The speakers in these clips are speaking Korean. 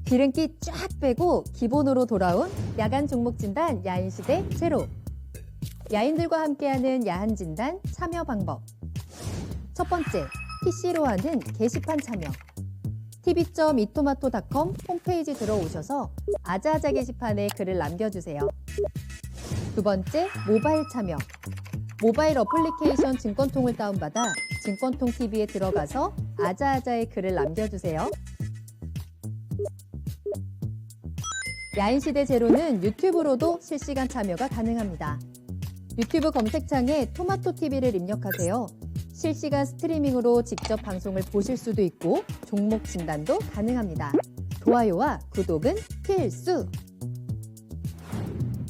기름기 쫙 빼고 기본으로 돌아온 야간 종목 진단 야인시대 제로. 야인들과 함께하는 야한 진단 참여 방법. 첫 번째, PC로 하는 게시판 참여. tv.이토마토.com 홈페이지 들어오셔서 아자아자 게시판에 글을 남겨주세요. 두 번째, 모바일 참여. 모바일 어플리케이션 증권통을 다운받아 증권통 TV에 들어가서 아자아자의 글을 남겨주세요. 야인시대 제로는 유튜브로도 실시간 참여가 가능합니다. 유튜브 검색창에 토마토 TV를 입력하세요. 실시간 스트리밍으로 직접 방송을 보실 수도 있고 종목 진단도 가능합니다. 좋아요와 구독은 필수!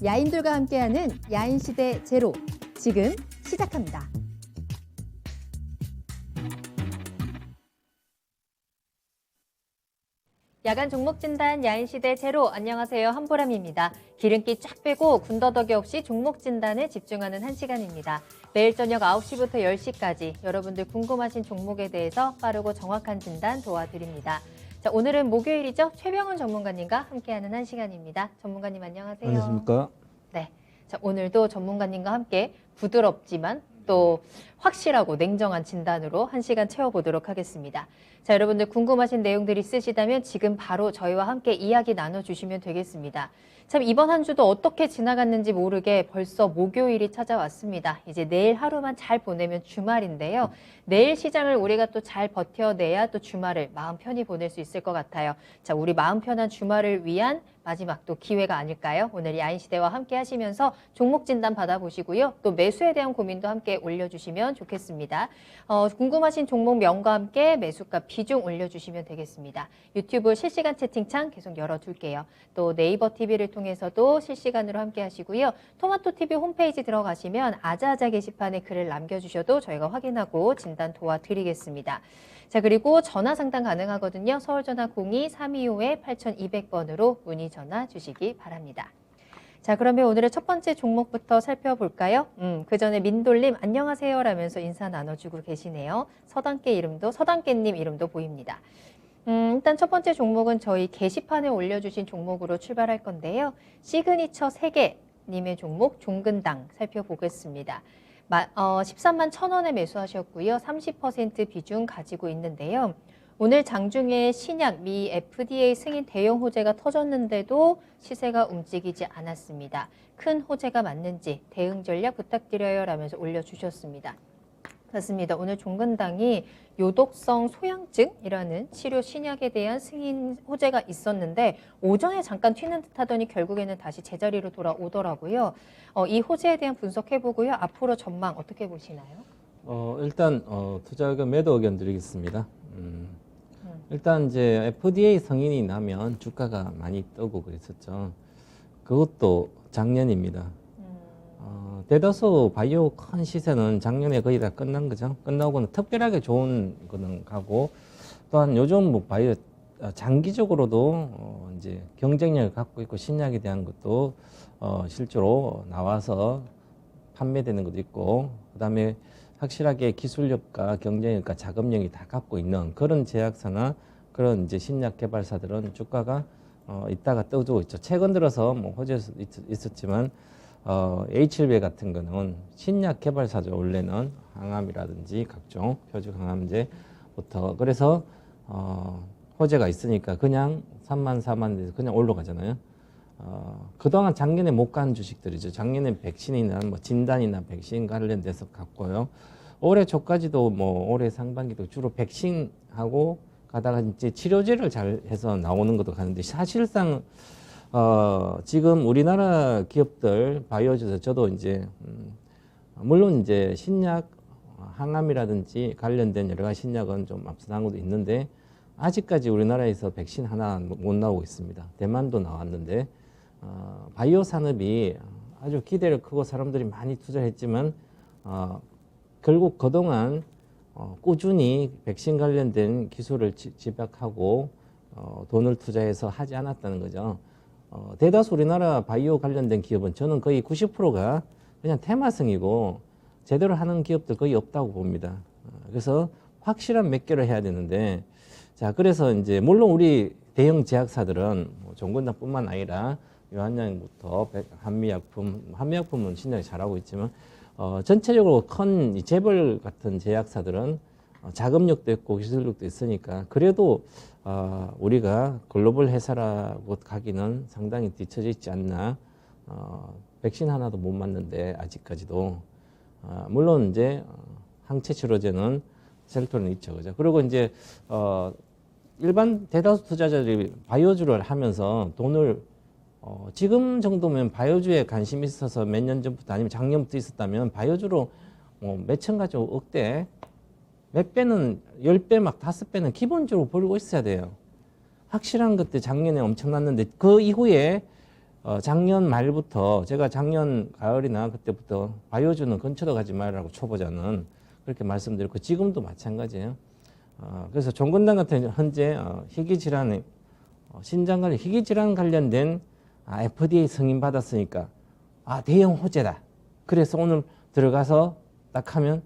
야인들과 함께하는 야인시대 제로, 지금 시작합니다. 야간 종목 진단 야인시대 제로, 안녕하세요. 한보람입니다. 기름기 쫙 빼고 군더더기 없이 종목 진단에 집중하는 한 시간입니다. 매일 저녁 9시부터 10시까지 여러분들 궁금하신 종목에 대해서 빠르고 정확한 진단 도와드립니다. 자, 오늘은 목요일이죠. 최병훈 전문가님과 함께하는 한 시간입니다. 전문가님 안녕하세요. 안녕하십니까? 네. 자, 오늘도 전문가님과 함께 부드럽지만 또 확실하고 냉정한 진단으로 한 시간 채워보도록 하겠습니다. 자, 여러분들 궁금하신 내용들 있으시다면 지금 바로 저희와 함께 이야기 나눠주시면 되겠습니다. 참 이번 한 주도 어떻게 지나갔는지 모르게 벌써 목요일이 찾아왔습니다. 이제 내일 하루만 잘 보내면 주말인데요. 내일 시장을 우리가 또 잘 버텨내야 또 주말을 마음 편히 보낼 수 있을 것 같아요. 자, 우리 마음 편한 주말을 위한 마지막 또 기회가 아닐까요? 오늘 야인시대와 함께 하시면서 종목 진단 받아보시고요. 또 매수에 대한 고민도 함께 올려주시면 좋겠습니다. 궁금하신 종목명과 함께 매수가 비중 올려주시면 되겠습니다. 유튜브 실시간 채팅창 계속 열어둘게요. 또 네이버 TV를 통해서도 실시간으로 함께 하시고요. 토마토 TV 홈페이지 들어가시면 아자아자 게시판에 글을 남겨주셔도 저희가 확인하고 진단 도와드리겠습니다. 자, 그리고 전화 상담 가능하거든요. 서울 전화 02-325-8200번으로 문의 전화 주시기 바랍니다. 자, 그러면 오늘의 첫 번째 종목부터 살펴볼까요? 그 전에 민돌님 안녕하세요 라면서 인사 나눠주고 계시네요. 서당깨님 이름도 보입니다. 일단 첫 번째 종목은 저희 게시판에 올려주신 종목으로 출발할 건데요. 시그니처 3개님의 종목 종근당 살펴보겠습니다. 13만 1,000원에 매수하셨고요. 30% 비중 가지고 있는데요. 오늘 장중에 신약 미 FDA 승인 대형 호재가 터졌는데도 시세가 움직이지 않았습니다. 큰 호재가 맞는지 대응 전략 부탁드려요 라면서 올려주셨습니다. 맞습니다. 오늘 종근당이 요독성 소양증이라는 치료 신약에 대한 승인 호재가 있었는데 오전에 잠깐 튀는 듯 하더니 결국에는 다시 제자리로 돌아오더라고요. 이 호재에 대한 분석해보고요. 앞으로 전망 어떻게 보시나요? 일단 투자 의견 매도 의견 드리겠습니다. 일단 이제 FDA 승인이 나면 주가가 많이 뜨고 그랬었죠. 그것도 작년입니다. 대다수 바이오 큰 시세는 작년에 거의 다 끝난 거죠. 끝나고는 특별하게 좋은 거는 가고, 또한 요즘 뭐 바이오 장기적으로도 이제 경쟁력을 갖고 있고 신약에 대한 것도 실제로 나와서 판매되는 것도 있고, 그다음에 확실하게 기술력과 경쟁력과 자금력이 다 갖고 있는 그런 제약사나 그런 이제 신약 개발사들은 주가가 있다가 떠주고 있죠. 최근 들어서 뭐 호재도 있었지만 H7배 같은 거는 신약 개발사죠. 원래는 항암이라든지 각종 표적 항암제부터 그래서 호재가 있으니까 그냥 3만 4만 돼서 그냥 올라가잖아요. 그동안 작년에 못 간 주식들이죠. 작년에 백신이나 뭐 진단이나 백신 관련돼서 갔고요. 올해 초까지도 뭐 올해 상반기도 주로 백신하고 가다가 이제 치료제를 잘 해서 나오는 것도 가는데 사실상 지금 우리나라 기업들 바이오주에서 저도 이제 물론 이제 신약 항암이라든지 관련된 여러 가지 신약은 좀 앞서난 것도 있는데 아직까지 우리나라에서 백신 하나 못 나오고 있습니다. 대만도 나왔는데 바이오 산업이 아주 기대를 크고 사람들이 많이 투자했지만 결국 그동안 꾸준히 백신 관련된 기술을 집약하고 돈을 투자해서 하지 않았다는 거죠. 대다수 우리나라 바이오 관련된 기업은 저는 거의 90%가 그냥 테마성이고 제대로 하는 기업들 거의 없다고 봅니다. 그래서 확실한 몇 개를 해야 되는데, 자, 그래서 이제 물론 우리 대형 제약사들은 뭐 종근당뿐만 아니라 유한양부터 한미약품은 신약이 잘하고 있지만 전체적으로 큰 재벌 같은 제약사들은 자금력도 있고 기술력도 있으니까 그래도 우리가 글로벌 회사라고 가기는 상당히 뒤처져 있지 않나. 백신 하나도 못 맞는데 아직까지도 물론 이제 항체 치료제는 셀토는 있죠, 그죠? 그리고 이제 일반 대다수 투자자들이 바이오주를 하면서 돈을 지금 정도면 바이오주에 관심이 있어서 몇 년 전부터 아니면 작년부터 있었다면 바이오주로 몇천 가지 억대 몇 배는 10배 막 5배는 기본적으로 벌고 있어야 돼요. 확실한 것들 작년에 엄청났는데 그 이후에 작년 말부터 제가 작년 가을이나 그때부터 바이오주는 근처도 가지 말라고 초보자는 그렇게 말씀드렸고 지금도 마찬가지예요. 그래서 종근당 같은 현재 희귀질환 신장 관련 희귀질환 관련된 FDA 승인 받았으니까 대형 호재다. 그래서 오늘 들어가서 딱 하면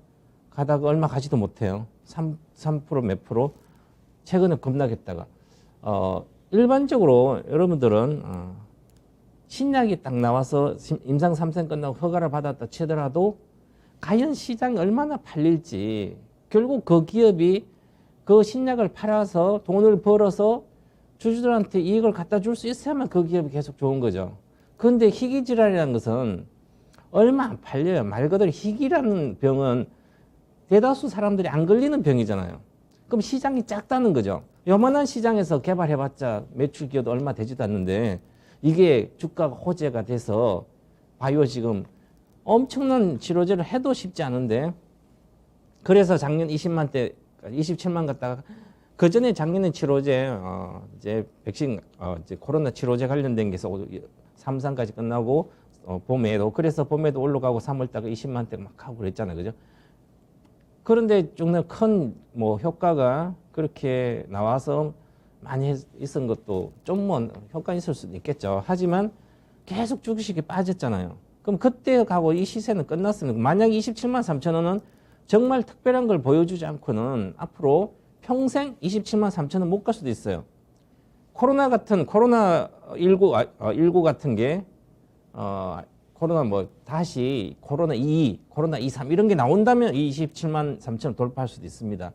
가다가 얼마 가지도 못해요. 3% 몇 프로 최근에 급락했다가 일반적으로 여러분들은 신약이 딱 나와서 임상 3생 끝나고 허가를 받았다 치더라도 과연 시장이 얼마나 팔릴지 결국 그 기업이 그 신약을 팔아서 돈을 벌어서 주주들한테 이익을 갖다 줄 수 있어야만 그 기업이 계속 좋은 거죠. 그런데 희귀질환이라는 것은 얼마 안 팔려요. 말 그대로 희귀라는 병은 대다수 사람들이 안 걸리는 병이잖아요. 그럼 시장이 작다는 거죠. 요만한 시장에서 개발해봤자 매출 기여도 얼마 되지도 않는데 이게 주가가 호재가 돼서 바이오 지금 엄청난 치료제를 해도 쉽지 않은데 그래서 작년 20만 대 27만 갔다가 그 전에 작년에 치료제 이제 백신 이제 코로나 치료제 관련된 게 3상까지 끝나고 봄에도 그래서 봄에도 올라가고 3월달에 20만 대 막 하고 그랬잖아요, 그죠? 그런데 좀 큰 뭐 효과가 그렇게 나와서 많이 있은 것도 좀 뭐 효과 있을 수도 있겠죠. 하지만 계속 주식이 빠졌잖아요. 그럼 그때 가고 이 시세는 끝났으니까 만약 27만 3천 원은 정말 특별한 걸 보여주지 않고는 앞으로 평생 27만 3천 원 못 갈 수도 있어요. 코로나19 같은 게 코로나 뭐 다시 코로나 2, 코로나 2, 3 이런 게 나온다면 27만 3천 원 돌파할 수도 있습니다.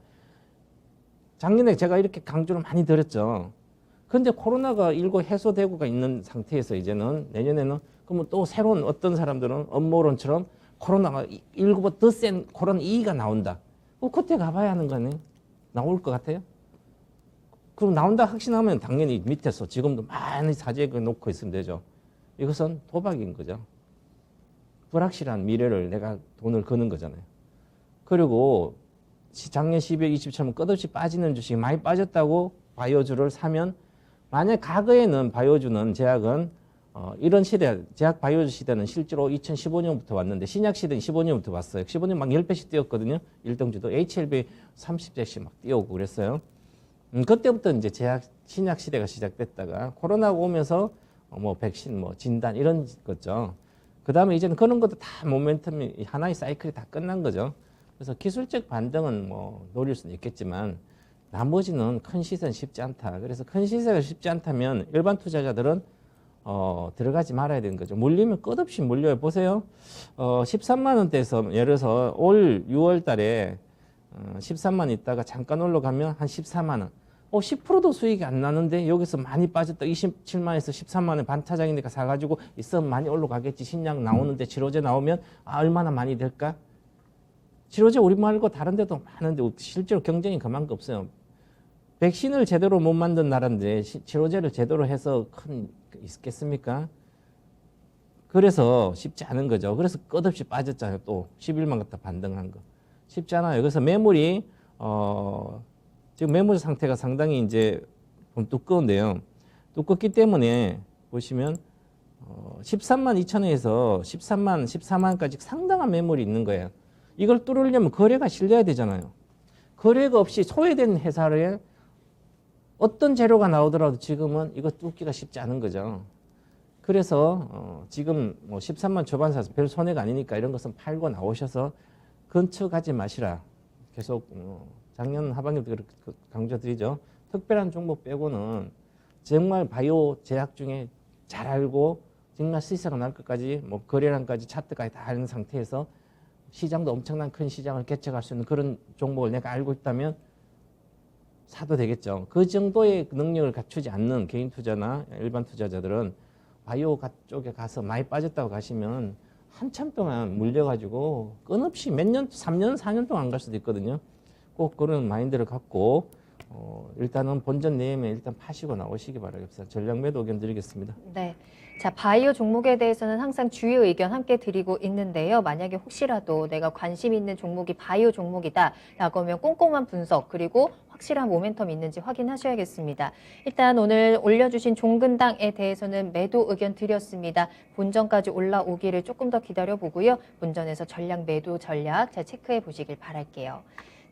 작년에 제가 이렇게 강조를 많이 드렸죠. 근데 코로나가 19 해소되고가 있는 상태에서 이제는 내년에는 그러면 또 새로운 어떤 사람들은 업무론처럼 코로나가 19보다 더 센 코로나 2가 나온다. 그때 가봐야 하는 거 아니에요? 나올 것 같아요? 그럼 나온다 확신하면 당연히 밑에서 지금도 많이 사재기 놓고 있으면 되죠. 이것은 도박인 거죠. 불확실한 미래를 내가 돈을 거는 거잖아요. 그리고 작년 12월 27일 끝없이 빠지는 주식이 많이 빠졌다고 바이오주를 사면 만약 과거에는 바이오주는 제약은 이런 시대, 제약 바이오주 시대는 실제로 2015년부터 왔는데 신약 시대는 15년부터 왔어요. 15년 막 10배씩 뛰었거든요. 일등주도 HLB 30배씩 막 뛰어오고 그랬어요. 그때부터 이제 제약 신약 시대가 시작됐다가 코로나가 오면서 뭐 백신, 뭐 진단 이런 거죠. 그 다음에 이제는 그런 것도 다 모멘텀이 하나의 사이클이 다 끝난 거죠. 그래서 기술적 반등은 뭐 노릴 수는 있겠지만 나머지는 큰 시세는 쉽지 않다. 그래서 큰 시세가 쉽지 않다면 일반 투자자들은 들어가지 말아야 되는 거죠. 물리면 끝없이 물려요. 보세요. 13만 원대에서 예를 들어서 올 6월 달에 13만 있다가 잠깐 올라가면 한 14만 원. 10%도 수익이 안 나는데 여기서 많이 빠졌다. 27만에서 13만 원 반타작이니까 사가지고 있으면 많이 올라가겠지. 신약 나오는데 치료제 나오면 얼마나 많이 될까? 치료제 우리 말고 다른 데도 많은데 실제로 경쟁이 그만큼 없어요. 백신을 제대로 못 만든 나라인데 치료제를 제대로 해서 큰 있겠습니까? 그래서 쉽지 않은 거죠. 그래서 끝없이 빠졌잖아요. 또 11만 갖다 반등한 거. 쉽지 않아요. 그래서 매물이 지금 매물 상태가 상당히 이제 좀 두꺼운데요. 두껍기 때문에 보시면 13만 2천원에서 13만, 14만까지 상당한 매물이 있는 거예요. 이걸 뚫으려면 거래가 실려야 되잖아요. 거래가 없이 소외된 회사를 어떤 재료가 나오더라도 지금은 이거 뚫기가 쉽지 않은 거죠. 그래서 지금 뭐 13만 초반 사서 별 손해가 아니니까 이런 것은 팔고 나오셔서 근처 가지 마시라. 계속 작년 하반기부터 그렇게 강조드리죠. 특별한 종목 빼고는 정말 바이오 제약 중에 잘 알고 정말 수익사가 날 것까지 뭐 거래량까지 차트까지 다 아는 상태에서 시장도 엄청난 큰 시장을 개척할 수 있는 그런 종목을 내가 알고 있다면 사도 되겠죠. 그 정도의 능력을 갖추지 않는 개인 투자나 일반 투자자들은 바이오 쪽에 가서 많이 빠졌다고 가시면 한참 동안 물려가지고 끊없이 몇 년, 3년, 4년 동안 안 갈 수도 있거든요. 꼭 그런 마인드를 갖고 일단은 본전 내에면 일단 파시고 나오시기 바라겠습니다. 전략 매도 의견 드리겠습니다. 네. 자, 바이오 종목에 대해서는 항상 주요 의견 함께 드리고 있는데요. 만약에 혹시라도 내가 관심 있는 종목이 바이오 종목이다 라고 하면 꼼꼼한 분석 그리고 확실한 모멘텀이 있는지 확인하셔야겠습니다. 일단 오늘 올려주신 종근당에 대해서는 매도 의견 드렸습니다. 본전까지 올라오기를 조금 더 기다려보고요. 본전에서 전략 매도 전략 잘 체크해 보시길 바랄게요.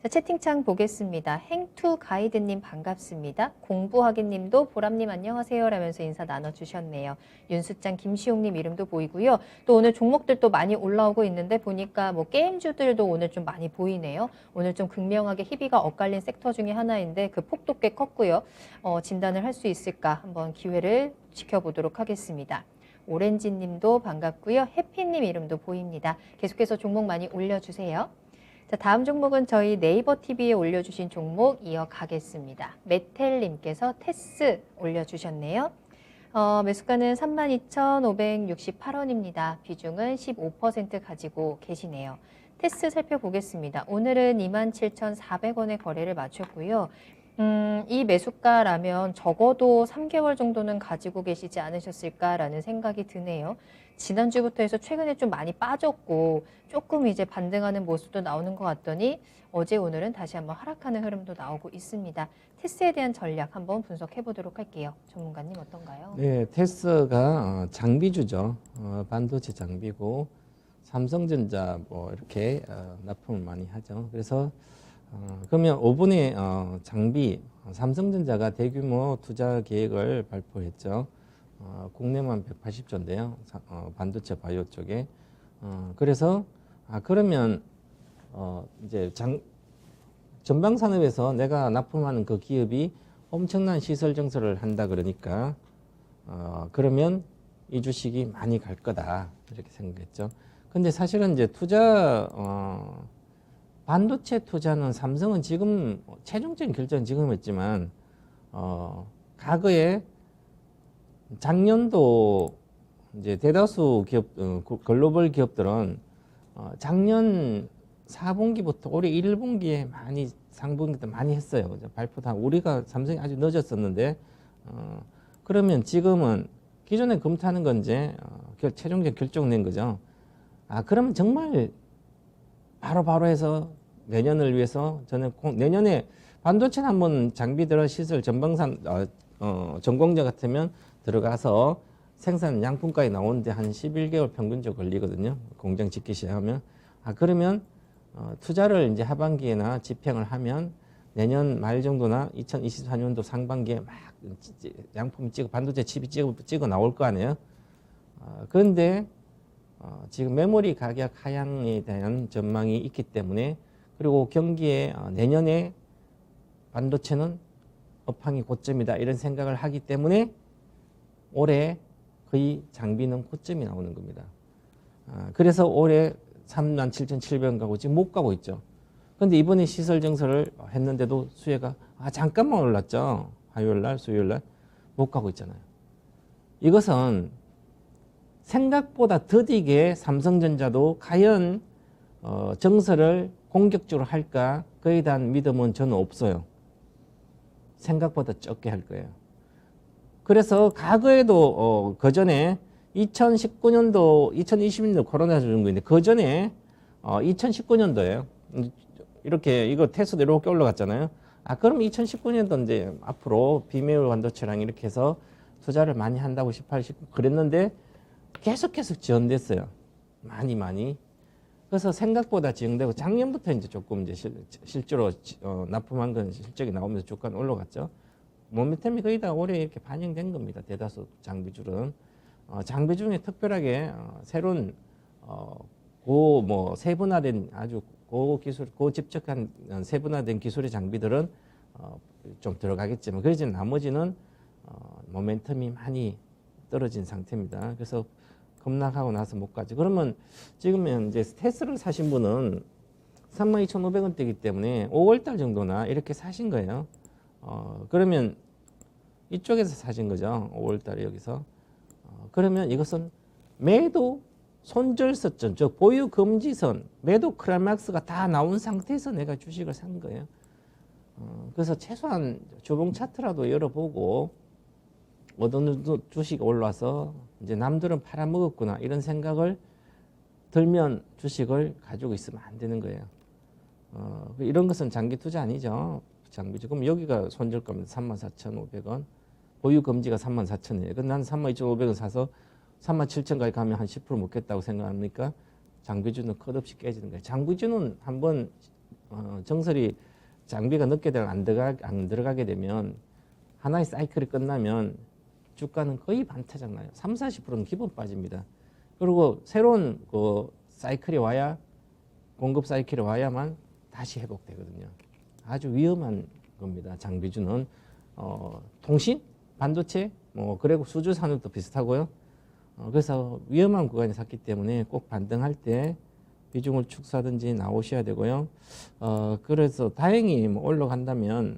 자, 채팅창 보겠습니다. 행투 가이드님 반갑습니다. 공부하기님도 보람님 안녕하세요 라면서 인사 나눠주셨네요. 윤수장 김시용님 이름도 보이고요. 또 오늘 종목들 또 많이 올라오고 있는데 보니까 뭐 게임주들도 오늘 좀 많이 보이네요. 오늘 좀 극명하게 희비가 엇갈린 섹터 중에 하나인데 그 폭도 꽤 컸고요. 진단을 할 수 있을까 한번 기회를 지켜보도록 하겠습니다. 오렌지님도 반갑고요. 해피님 이름도 보입니다. 계속해서 종목 많이 올려주세요. 자, 다음 종목은 저희 네이버 TV에 올려주신 종목 이어가겠습니다. 메텔님께서 테스 올려주셨네요. 매수가는 32,568원입니다. 비중은 15% 가지고 계시네요. 테스 살펴보겠습니다. 오늘은 27,400원에 거래를 마쳤고요. 이 매수가라면 적어도 3개월 정도는 가지고 계시지 않으셨을까라는 생각이 드네요. 지난주부터 해서 최근에 좀 많이 빠졌고 조금 이제 반등하는 모습도 나오는 것 같더니 어제 오늘은 다시 한번 하락하는 흐름도 나오고 있습니다. 테스에 대한 전략 한번 분석해 보도록 할게요. 전문가님 어떤가요? 네, 테스가 장비주죠. 반도체 장비고 삼성전자 뭐 이렇게 납품을 많이 하죠. 그래서 그러면 5분의 장비 삼성전자가 대규모 투자 계획을 발표했죠. 국내만 180조인데요. 반도체 바이오 쪽에. 그래서 그러면 이제 전방 산업에서 내가 납품하는 그 기업이 엄청난 시설 증설을 한다 그러니까 그러면 이 주식이 많이 갈 거다 이렇게 생각했죠. 근데 사실은 이제 반도체 투자는 삼성은 지금 최종적인 결정은 지금 했지만 과거에 작년도 이제 대다수 기업 글로벌 기업들은 작년 4분기부터 올해 1분기에 많이 상분기 때 많이 했어요. 발표 다 우리가 삼성이 아주 늦었었는데 그러면 지금은 기존에 검토하는 건 이제 최종적 결정 낸 거죠. 그러면 정말 바로 해서 내년을 위해서 저는 내년에 반도체는 한번 장비들 시설 전방산 전공자 같으면 들어가서 생산 양품까지 나오는데 한 11개월 평균적으로 걸리거든요. 공장 짓기 시작하면. 그러면 투자를 이제 하반기에나 집행을 하면 내년 말 정도나 2024년도 상반기에 막 양품 반도체 칩이 찍어 나올 거 아니에요. 그런데 지금 메모리 가격 하향에 대한 전망이 있기 때문에 그리고 경기에 내년에 반도체는 업황이 고점이다 이런 생각을 하기 때문에 올해 거의 장비는 고점이 나오는 겁니다. 그래서 올해 37,700원 가고 지금 못 가고 있죠. 그런데 이번에 시설 증설을 했는데도 수혜가 잠깐만 올랐죠. 화요일날, 수요일날 못 가고 있잖아요. 이것은 생각보다 더디게 삼성전자도 과연 증설을 공격적으로 할까? 그에 대한 믿음은 저는 없어요. 생각보다 적게 할 거예요. 그래서 과거에도 그전에 2019년도, 2020년도 코로나 정도인데 그전에 2019년도에요. 이렇게 이거 테스트 이렇게 올라갔잖아요. 그럼 2019년도 이제 앞으로 비메모리 반도체랑 이렇게 해서 투자를 많이 한다고 18, 19 그랬는데 계속 지연됐어요. 많이. 그래서 생각보다 지연되고 작년부터 이제 조금 이제 실제로 납품한 건 실적이 나오면서 주가는 올라갔죠. 모멘텀이 거의 다 올해 이렇게 반영된 겁니다. 대다수 장비줄은. 장비 중에 특별하게 새로운 세분화된 아주 고기술, 고집적한 세분화된 기술의 장비들은 좀 들어가겠지만 그러지 나머지는 모멘텀이 많이 떨어진 상태입니다. 그래서 급락하고 나서 못 가죠. 그러면 지금 이제 테슬라를 사신 분은 32,500원대이기 때문에 5월달 정도나 이렇게 사신 거예요. 그러면 이쪽에서 사신 거죠. 5월달에 여기서. 그러면 이것은 매도 손절서점, 즉 보유 금지선, 매도 클라이막스가 다 나온 상태에서 내가 주식을 산 거예요. 그래서 최소한 주봉 차트라도 열어보고 어떤 주식이 올라서 이제 남들은 팔아먹었구나 이런 생각을 들면 주식을 가지고 있으면 안 되는 거예요. 이런 것은 장기 투자 아니죠. 장기죠. 그럼 여기가 손절가입니다. 34,500원. 보유 금지가 34,000원이에요. 그럼 나는 32,500원 사서 37,000원까지 가면 한 10% 먹겠다고 생각합니까? 장비주는 끝없이 깨지는 거예요. 장비주는 한번 정설이 장비가 늦게 안 들어가게 되면 하나의 사이클이 끝나면 주가는 거의 반타작 나요. 30-40%는 기본 빠집니다. 그리고 새로운 그 사이클이 와야 공급 사이클이 와야만 다시 회복되거든요. 아주 위험한 겁니다. 장비주는 통신, 반도체, 그리고 수주 산업도 비슷하고요. 그래서 위험한 구간에 샀기 때문에 꼭 반등할 때 비중을 축소하든지 나오셔야 되고요. 그래서 다행히 올라간다면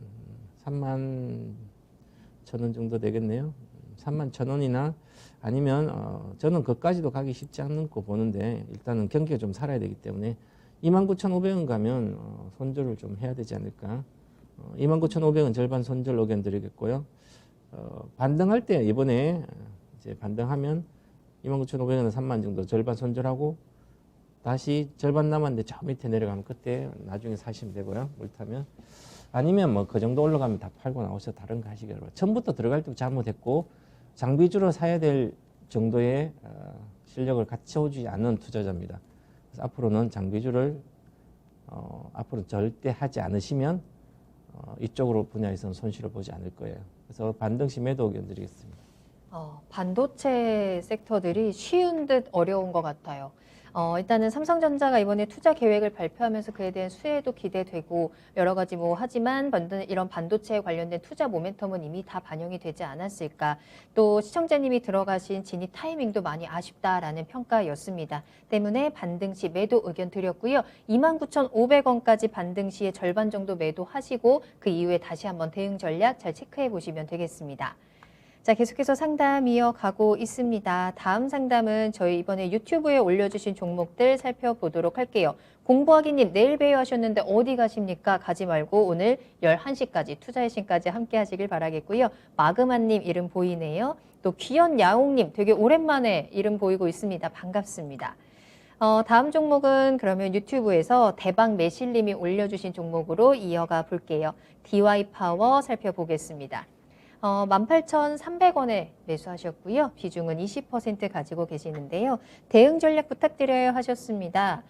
31,000원 정도 되겠네요. 31,000원이나 아니면 저는 그까지도 가기 쉽지 않는 거 보는데 일단은 경기가 좀 살아야 되기 때문에 29,500원 가면 손절을 좀 해야 되지 않을까. 29,500원 절반 손절 의견 드리겠고요. 반등할 때 이번에 이제 반등하면 29,500원은 3만 정도 절반 손절하고 다시 절반 남았는데 저 밑에 내려가면 그때 나중에 사시면 되고요. 옳다면 아니면 뭐 그 정도 올라가면 다 팔고 나오셔서 다른 거 하시기 바랍니다. 처음부터 들어갈 때 잘못했고 장비주로 사야 될 정도의 실력을 갖춰오지 않은 투자자입니다. 그래서 앞으로는 장비주를 앞으로 절대 하지 않으시면 이쪽으로 분야에서는 손실을 보지 않을 거예요. 그래서 반등 시 매도 의견 드리겠습니다. 반도체 섹터들이 쉬운 듯 어려운 것 같아요. 일단은 삼성전자가 이번에 투자 계획을 발표하면서 그에 대한 수혜도 기대되고 여러 가지 하지만 이런 반도체에 관련된 투자 모멘텀은 이미 다 반영이 되지 않았을까. 또 시청자님이 들어가신 진입 타이밍도 많이 아쉽다라는 평가였습니다. 때문에 반등 시 매도 의견 드렸고요. 29,500원까지 반등 시에 절반 정도 매도하시고 그 이후에 다시 한번 대응 전략 잘 체크해 보시면 되겠습니다. 자, 계속해서 상담 이어가고 있습니다. 다음 상담은 저희 이번에 유튜브에 올려주신 종목들 살펴보도록 할게요. 공부하기님 내일 봬요 하셨는데 어디 가십니까? 가지 말고 오늘 11시까지 투자의 신까지 함께 하시길 바라겠고요. 마그마님 이름 보이네요. 또 귀연야옹님 되게 오랜만에 이름 보이고 있습니다. 반갑습니다. 다음 종목은 그러면 유튜브에서 대박 매실님이 올려주신 종목으로 이어가 볼게요. DY파워 살펴보겠습니다. 18,300원에 매수하셨고요. 비중은 20% 가지고 계시는데요. 대응 전략 부탁드려요 하셨습니다.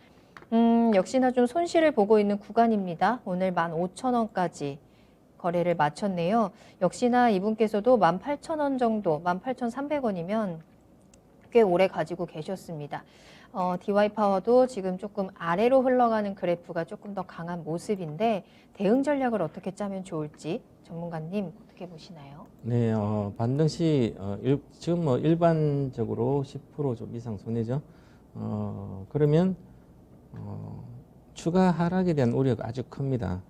역시나 좀 손실을 보고 있는 구간입니다. 오늘 15,000원까지 거래를 마쳤네요. 역시나 이분께서도 18,000원 정도, 18,300원이면 꽤 오래 가지고 계셨습니다. DY파워도 지금 조금 아래로 흘러가는 그래프가 조금 더 강한 모습인데 대응 전략을 어떻게 짜면 좋을지 전문가님 어떻게 보시나요? 네, 반등 시 지금 일반적으로 10% 좀 이상 손해죠. 그러면 추가 하락에 대한 우려가 아주 큽니다.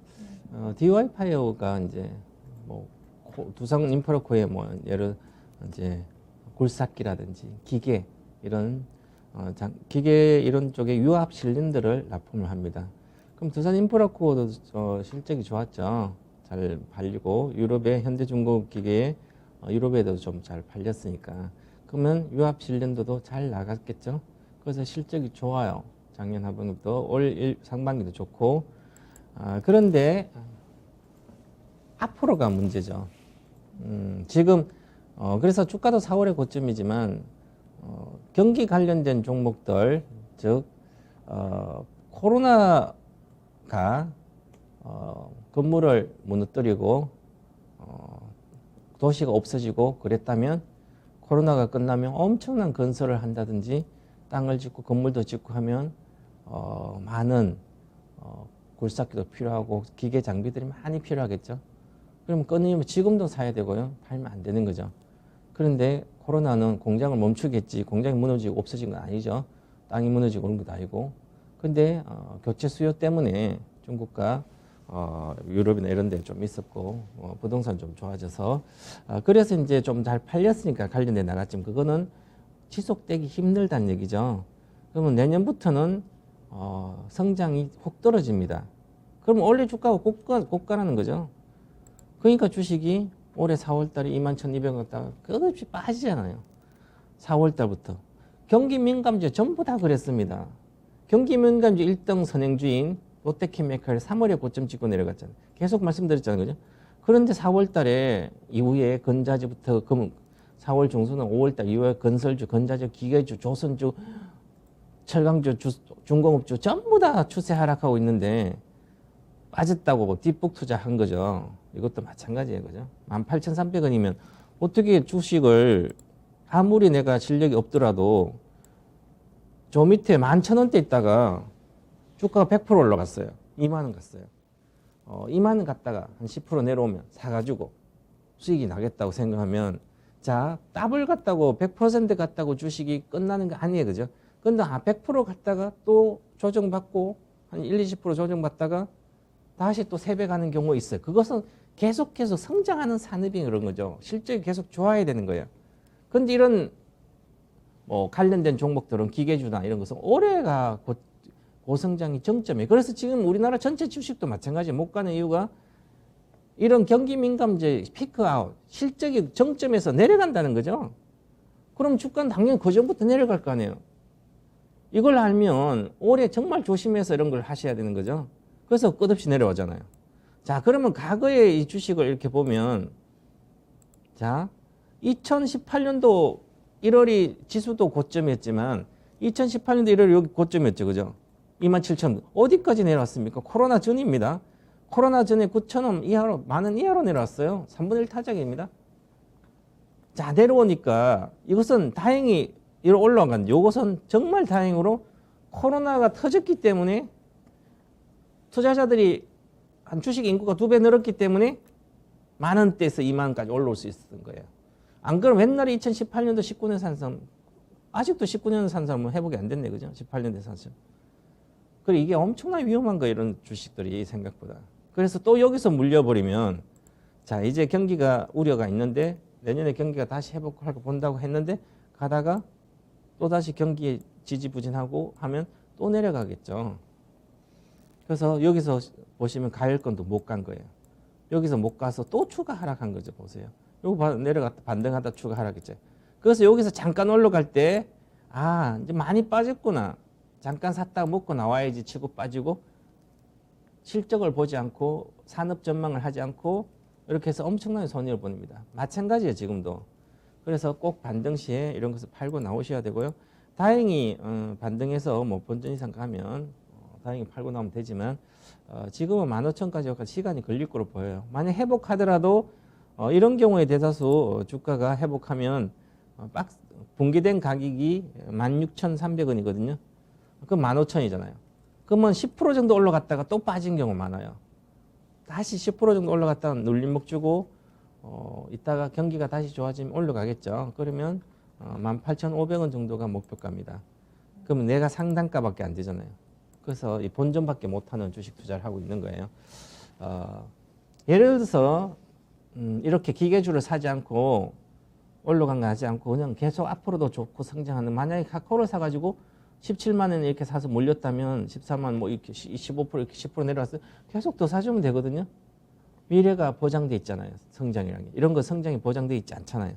DY파이어가 이제 두산 인프라코의 예를 이제 굴삭기라든지 기계 이런 기계 이런 쪽에 유압 실린더를 납품을 합니다. 그럼 두산 인프라코어도 실적이 좋았죠. 잘 팔리고 유럽의 현대중공기계에 유럽에도 좀 잘 팔렸으니까 그러면 유압 실린더도 잘 나갔겠죠. 그래서 실적이 좋아요. 작년 하반기부터 올 상반기도 좋고 그런데 앞으로가 문제죠. 지금 그래서 주가도 4월의 고점이지만 경기 관련된 종목들 즉 코로나가 건물을 무너뜨리고 도시가 없어지고 그랬다면 코로나가 끝나면 엄청난 건설을 한다든지 땅을 짓고 건물도 짓고 하면 많은 굴삭기도 필요하고 기계 장비들이 많이 필요하겠죠. 그럼 끊으면 지금도 사야 되고요. 팔면 안 되는 거죠. 그런데 코로나는 공장을 멈추겠지. 공장이 무너지고 없어진 건 아니죠. 땅이 무너지고 그런 것도 아니고. 근데 교체 수요 때문에 중국과 유럽이나 이런 데 좀 있었고 부동산 좀 좋아져서 그래서 이제 좀 잘 팔렸으니까 관련돼 나갔지만 그거는 지속되기 힘들다는 얘기죠. 그러면 내년부터는 성장이 혹 떨어집니다. 그럼 원래 주가가 고가라는 거죠. 그러니까 주식이 올해 4월 달에 21,200원 갔다가 끝없이 빠지잖아요. 4월 달부터. 경기 민감주 전부 다 그랬습니다. 경기 민감주 1등 선행주인 롯데케미칼 3월에 고점 찍고 내려갔잖아요. 계속 말씀드렸잖아요. 그죠? 그런데 4월 달에 이후에 건자주부터 4월 중순은 5월 달 이후에 건설주, 건자주, 기계주, 조선주, 철강주, 중공업주 전부 다 추세 하락하고 있는데 빠졌다고 뒷북 투자한 거죠. 이것도 마찬가지예요. 그죠? 18,300원이면 어떻게 주식을 아무리 내가 실력이 없더라도 저 밑에 11,000원대 있다가 주가가 100% 올라갔어요. 2만 원 갔어요. 2만 원 갔다가 한 10% 내려오면 사가지고 수익이 나겠다고 생각하면 자, 더블 갔다고 100% 갔다고 주식이 끝나는 거 아니에요. 그죠? 근데 100% 갔다가 또 조정받고 한 1, 20% 조정받다가 다시 또 3배 가는 경우가 있어요. 그것은 계속해서 성장하는 산업이 그런 거죠. 실적이 계속 좋아야 되는 거예요. 근데 이런 관련된 종목들은 기계주나 이런 것은 올해가 고성장이 정점이에요. 그래서 지금 우리나라 전체 주식도 마찬가지예요. 못 가는 이유가 이런 경기 민감제 피크아웃, 실적이 정점에서 내려간다는 거죠. 그럼 주가는 당연히 그 전부터 내려갈 거 아니에요. 이걸 알면 올해 정말 조심해서 이런 걸 하셔야 되는 거죠. 그래서 끝없이 내려오잖아요. 자, 그러면 과거의 이 주식을 이렇게 보면 자, 2018년도 1월이 지수도 고점이었지만 2018년도 1월이 여기 고점이었죠. 그죠? 27,000원. 어디까지 내려왔습니까? 코로나 전입니다. 코로나 전에 9,000원 이하로, 만원 이하로 내려왔어요. 3분의 1 타작입니다. 자, 내려오니까 이것은 다행히 이렇게 올라간, 요것은 정말 다행으로 코로나가 터졌기 때문에 투자자들이 한 주식 인구가 2배 늘었기 때문에 만 원대에서 2만 원까지 올라올 수 있었던 거예요. 안 그러면 옛날에 2018년도 19년 산 사람, 아직도 19년 산 사람은 회복이 안 됐네. 그죠? 18년대 산 사람. 그리고 이게 엄청나게 위험한 거예요. 이런 주식들이 생각보다. 그래서 또 여기서 물려버리면 자, 이제 경기가 우려가 있는데 내년에 경기가 다시 회복할 거 본다고 했는데 가다가 또 다시 경기에 지지부진하고 하면 또 내려가겠죠. 그래서 여기서 보시면 가열권도 못 간 거예요. 여기서 못 가서 또 추가 하락한 거죠. 보세요. 요거 내려갔다 반등하다 추가 하락했죠. 그래서 여기서 잠깐 올라갈 때 이제 많이 빠졌구나. 잠깐 샀다가 먹고 나와야지 치고 빠지고 실적을 보지 않고 산업 전망을 하지 않고 이렇게 해서 엄청나게 손해를 봅니다. 마찬가지예요. 지금도. 그래서 꼭 반등 시에 이런 것을 팔고 나오셔야 되고요. 다행히 반등해서 뭐 본전 이상 가면 다행히 팔고 나오면 되지만 지금은 15,000까지 시간이 걸릴 거로 보여요. 만약 회복하더라도 이런 경우에 대다수 주가가 회복하면 붕괴된 가격이 16,300원이거든요. 그럼 15,000이잖아요. 그러면 10% 정도 올라갔다가 또 빠진 경우 많아요. 다시 10% 정도 올라갔다가 눌림목 주고 이따가 경기가 다시 좋아지면 올라가겠죠. 그러면 18,500원 정도가 목표가입니다. 그러면 내가 상단가밖에 안 되잖아요. 그래서 이 본전밖에 못하는 주식 투자를 하고 있는 거예요. 예를 들어서 이렇게 기계주를 사지 않고 올라간 거 하지 않고 그냥 계속 앞으로도 좋고 성장하는, 만약에 카카오를 사가지고 17만 원에 이렇게 사서 몰렸다면 14만 뭐 이렇게 15% 이렇게 10% 내려왔어요. 계속 더 사주면 되거든요. 미래가 보장돼 있잖아요. 성장이라는 게. 이런 거 성장이 보장돼 있지 않잖아요.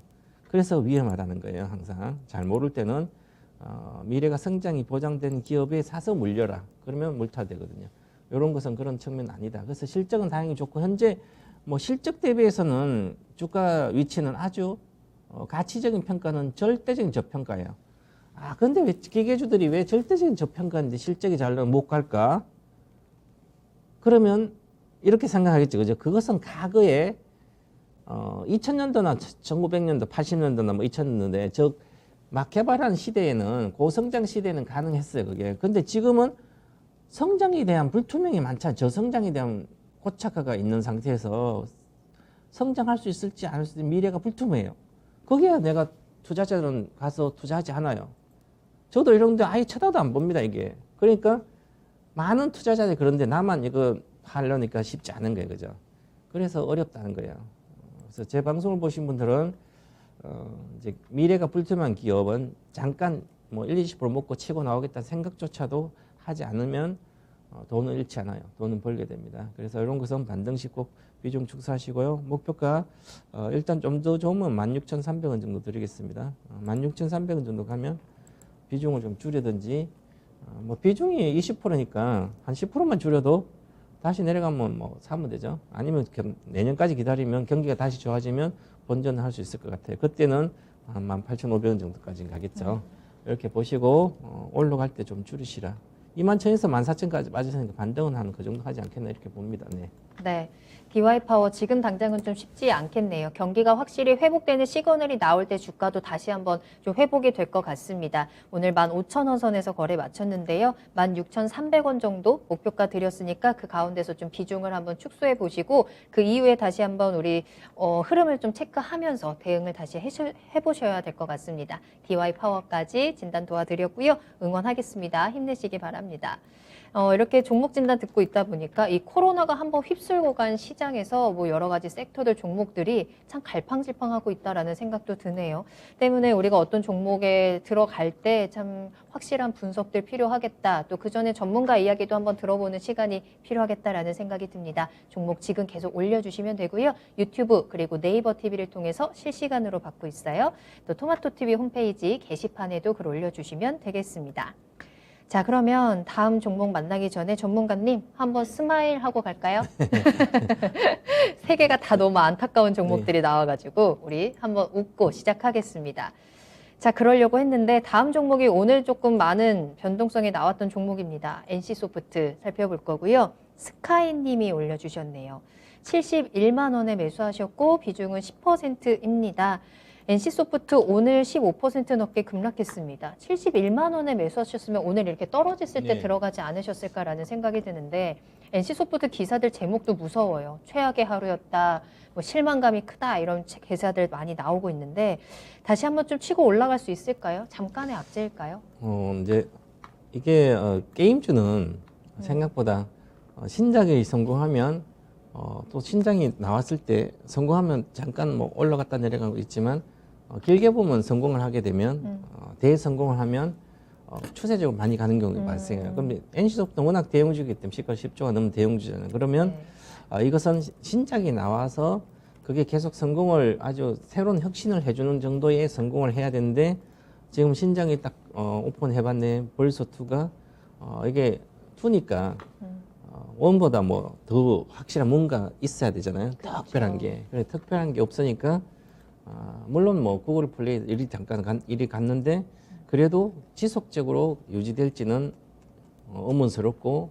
그래서 위험하다는 거예요. 항상 잘 모를 때는 미래가 성장이 보장된 기업에 사서 물려라. 그러면 물타되거든요. 이런 것은 그런 측면은 아니다. 그래서 실적은 다행히 좋고 현재 뭐 실적 대비해서는 주가 위치는 아주 가치적인 평가는 절대적인 저평가예요. 근데 왜 기계주들이 왜 절대적인 저평가인데 실적이 잘 나면 못 갈까? 그러면 이렇게 생각하겠죠. 그죠? 그것은 과거에 2000년도나 1900년도, 80년도나 뭐 2000년도에 막 개발한 시대에는 고성장 시대에는 가능했어요. 그게. 근데 지금은 성장에 대한 불투명이 많잖아요. 저성장에 대한 고착화가 있는 상태에서 성장할 수 있을지 안 할지 미래가 불투명해요. 거기에 내가 투자자들은 가서 투자하지 않아요. 저도 이런데 아예 쳐다도 안 봅니다, 이게. 그러니까 많은 투자자들이 그런데 나만 이거 하려니까 쉽지 않은 거예요, 그죠? 그래서 어렵다는 거예요. 그래서 제 방송을 보신 분들은 이제 미래가 불투명한 기업은 잠깐 뭐 1, 20% 먹고 치고 나오겠다는 생각조차도 하지 않으면 돈을 잃지 않아요. 돈은 벌게 됩니다. 그래서 이런 것은 반등식 꼭 비중 축소하시고요. 목표가 일단 좀 더 좋으면 16,300원 정도 드리겠습니다. 16,300원 정도 가면 비중을 좀 줄이든지 뭐 비중이 20%니까 한 10%만 줄여도 다시 내려가면 뭐 사면 되죠. 아니면 내년까지 기다리면 경기가 다시 좋아지면 본전을 할 수 있을 것 같아요. 그때는 한 18,500원 정도까지 가겠죠. 이렇게 보시고 올라갈 때 좀 줄이시라. 21,000에서 14,000까지 빠졌으니까 반등은 한 그 정도 하지 않겠나 이렇게 봅니다. 네. 네. DY파워 지금 당장은 좀 쉽지 않겠네요. 경기가 확실히 회복되는 시그널이 나올 때 주가도 다시 한번 좀 회복이 될 것 같습니다. 오늘 15,000원 선에서 거래 마쳤는데요. 16,300원 정도 목표가 드렸으니까 그 가운데서 좀 비중을 한번 축소해 보시고 그 이후에 다시 한번 우리 흐름을 좀 체크하면서 대응을 다시 해보셔야 될 것 같습니다. DY파워까지 진단 도와드렸고요. 응원하겠습니다. 힘내시기 바랍니다. 이렇게 종목 진단 듣고 있다 보니까 이 코로나가 한번 휩쓸고 간 시장에서 뭐 여러 가지 섹터들 종목들이 참 갈팡질팡하고 있다라는 생각도 드네요. 때문에 우리가 어떤 종목에 들어갈 때 참 확실한 분석들 필요하겠다. 또 그 전에 전문가 이야기도 한번 들어보는 시간이 필요하겠다라는 생각이 듭니다. 종목 지금 계속 올려주시면 되고요. 유튜브 그리고 네이버 TV를 통해서 실시간으로 받고 있어요. 또 토마토TV 홈페이지 게시판에도 글 올려주시면 되겠습니다. 자, 그러면 다음 종목 만나기 전에 전문가님 한번 스마일 하고 갈까요? 세 개가 다 너무 안타까운 종목들이 나와가지고 우리 한번 웃고 시작하겠습니다. 자, 그러려고 했는데 다음 종목이 오늘 조금 많은 변동성이 나왔던 종목입니다. NC소프트 살펴볼 거고요. 스카이님이 올려주셨네요. 71만 원에 매수하셨고 비중은 10%입니다. NC소프트 오늘 15% 넘게 급락했습니다. 71만 원에 매수하셨으면 오늘 이렇게 떨어졌을 때 네. 들어가지 않으셨을까라는 생각이 드는데 NC소프트 기사들 제목도 무서워요. 최악의 하루였다, 뭐 실망감이 크다 이런 기사들 많이 나오고 있는데 다시 한번 좀 치고 올라갈 수 있을까요? 잠깐의 악재일까요? 이제 이게 게임주는 생각보다 신작이 성공하면 또 신작이 나왔을 때 성공하면 잠깐 뭐 올라갔다 내려가고 있지만 길게 보면 성공을 하게 되면 대성공을 하면 추세적으로 많이 가는 경우가 발생해요. 그럼 NC소프트는 워낙 대형주이기 때문에 시가 10조가 넘는 대형주잖아요. 그러면 이것은 신작이 나와서 그게 계속 성공을 아주 새로운 혁신을 해주는 정도의 성공을 해야 되는데 지금 신작이 딱 오픈해봤네. 벌써 2가 이게 2니까 원보다 뭐 더 확실한 뭔가 있어야 되잖아요. 그렇죠. 특별한 게. 그래 특별한 게 없으니까 물론 뭐 구글 플레이 일이 잠깐 일이 갔는데 그래도 지속적으로 유지될지는 의문스럽고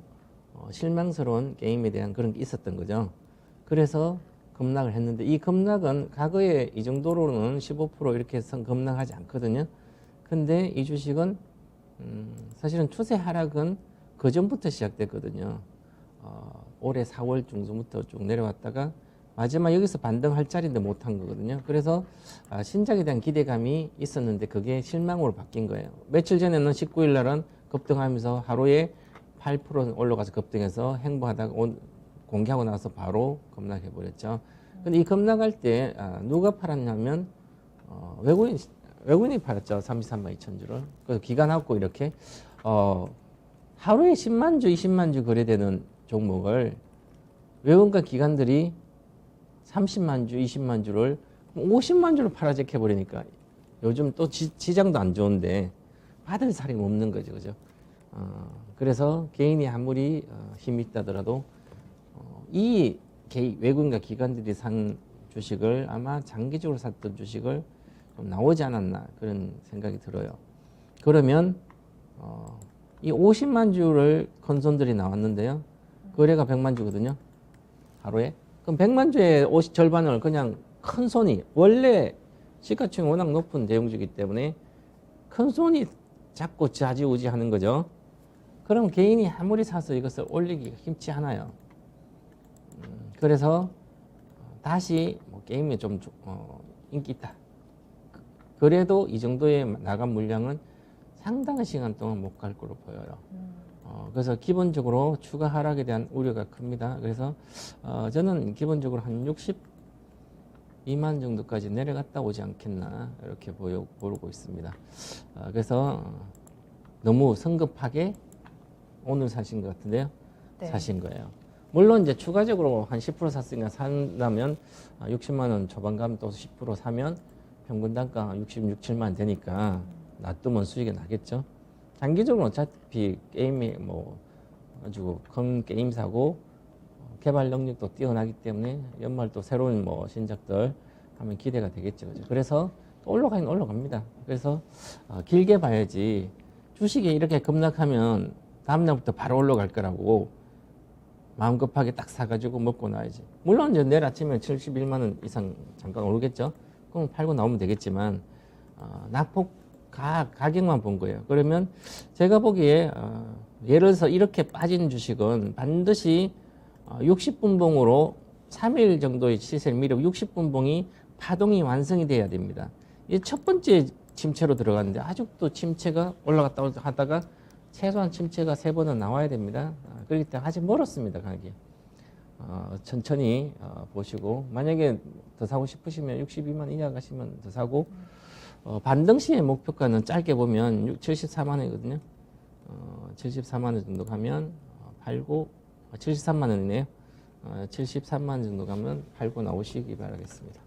실망스러운 게임에 대한 그런 게 있었던 거죠. 그래서 급락을 했는데 이 급락은 과거에 이 정도로는 15% 이렇게 해서 급락하지 않거든요. 근데 이 주식은 사실은 추세 하락은 그 전부터 시작됐거든요. 올해 4월 중순부터 쭉 내려왔다가 마지막 여기서 반등할 자리인데 못한 거거든요. 그래서 신작에 대한 기대감이 있었는데 그게 실망으로 바뀐 거예요. 며칠 전에는 19일 날은 급등하면서 하루에 8% 올라가서 급등해서 행보하다가 공개하고 나서 바로 급락해 버렸죠. 근데 이 급락할 때 누가 팔았냐면 외국인이 팔았죠. 33만 2천 주를. 그래서 기관하고 이렇게 하루에 10만 주, 20만 주 거래되는 종목을 외국인과 기관들이 30만 주, 20만 주를 50만 주를 팔아제껴 버리니까 요즘 또 시장도 안 좋은데 받을 사람이 없는 거죠, 그죠? 그래서 개인이 아무리 힘이 있다더라도 이 외국인과 기관들이 산 주식을 아마 장기적으로 샀던 주식을 좀 나오지 않았나 그런 생각이 들어요. 그러면 이 50만 주를 컨손들이 나왔는데요. 거래가 100만 주거든요. 하루에. 그럼 100만 주의 절반을 그냥 큰 손이 원래 시가총이 워낙 높은 대형주이기 때문에 큰 손이 자꾸 좌지우지 하는 거죠. 그럼 개인이 아무리 사서 이것을 올리기가 힘치 않아요. 그래서 다시 게임에 좀 인기 있다. 그래도 이 정도의 나간 물량은 상당한 시간 동안 못 갈 거로 보여요. 그래서 기본적으로 추가 하락에 대한 우려가 큽니다. 그래서 저는 기본적으로 한 62만 정도까지 내려갔다 오지 않겠나 이렇게 보고 있습니다. 그래서 너무 성급하게 오늘 사신 것 같은데요. 네. 사신 거예요. 물론 이제 추가적으로 한 10% 샀으니까 산다면 60만 원 초반 가면 또 10% 사면 평균 단가 66, 7만 되니까 놔두면 수익이 나겠죠. 장기적으로 어차피 게임이 뭐 아주 큰 게임사고 개발 능력도 뛰어나기 때문에 연말 또 새로운 뭐 신작들 하면 기대가 되겠죠. 그죠? 그래서 또 올라가긴 올라갑니다. 그래서 길게 봐야지 주식이 이렇게 급락하면 다음날부터 바로 올라갈 거라고 마음 급하게 딱 사가지고 먹고 나야지. 물론 이제 내일 아침에 71만 원 이상 잠깐 오르겠죠. 그럼 팔고 나오면 되겠지만 낙폭 가격만 본 거예요. 그러면 제가 보기에 예를 들어서 이렇게 빠진 주식은 반드시 60분봉으로 3일 정도의 시세를 미루고 60분봉이 파동이 완성이 돼야 됩니다. 이게 첫 번째 침체로 들어갔는데 아직도 침체가 올라갔다 하다가 최소한 침체가 3번은 나와야 됩니다. 그렇기 때문에 아직 멀었습니다. 가격이. 천천히 보시고 만약에 더 사고 싶으시면 62만 이하 가시면 더 사고 반등 시의 목표가는 짧게 보면 74만 원이거든요. 74만 원 정도 가면 팔고 73만 원이네요. 73만 원 정도 가면 팔고 나오시기 바라겠습니다.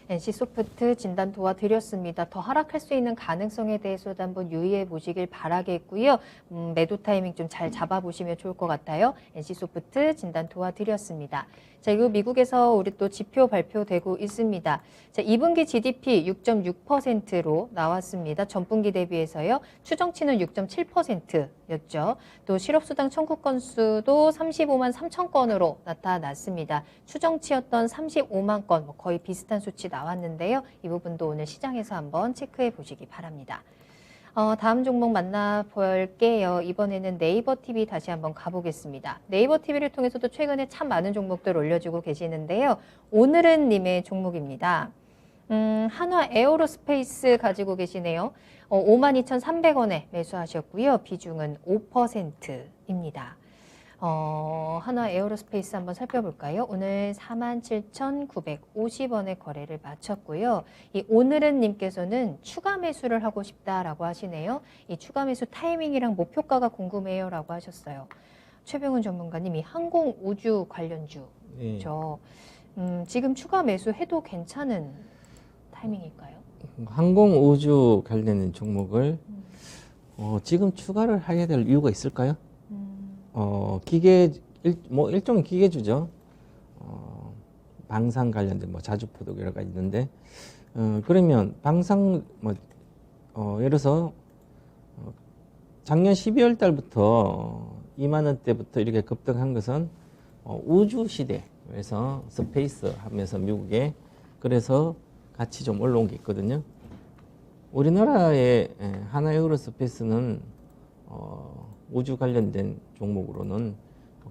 NC소프트 진단 도와드렸습니다. 더 하락할 수 있는 가능성에 대해서도 한번 유의해 보시길 바라겠고요. 매도 타이밍 좀 잘 잡아보시면 좋을 것 같아요. NC소프트 진단 도와드렸습니다. 자, 그리고 미국에서 우리 또 지표 발표되고 있습니다. 자, 2분기 GDP 6.6%로 나왔습니다. 전분기 대비해서요. 추정치는 6.7%였죠. 또 실업수당 청구 건수도 35만 3천 건으로 나타났습니다. 추정치였던 35만 건, 거의 비슷한 수치 나왔는데요. 이 부분도 오늘 시장에서 한번 체크해 보시기 바랍니다. 다음 종목 만나볼게요. 이번에는 네이버 TV 다시 한번 가보겠습니다. 네이버 TV를 통해서도 최근에 참 많은 종목들 올려주고 계시는데요. 오늘은 님의 종목입니다. 한화 에어로스페이스 가지고 계시네요. 52,300원에 매수하셨고요. 비중은 5%입니다. 한화 에어로스페이스 한번 살펴볼까요? 오늘 47,950원에 거래를 마쳤고요. 이 오늘은 님께서는 추가 매수를 하고 싶다라고 하시네요. 이 추가 매수 타이밍이랑 목표가가 궁금해요 라고 하셨어요. 최병훈 전문가님이 항공 우주 관련주죠. 네. 지금 추가 매수해도 괜찮은 타이밍일까요? 항공 우주 관련된 종목을 지금 추가를 하게 될 이유가 있을까요? 일종의 기계주죠. 방산 관련된 자주포도 여러 가지 있는데, 그러면 방산, 예를 들어서, 작년 12월 달부터 2만 원대부터 이렇게 급등한 것은 우주 시대에서 스페이스 하면서 미국에 그래서 같이 좀 올라온 게 있거든요. 우리나라의 하나에어로스페이스는 우주 관련된 종목으로는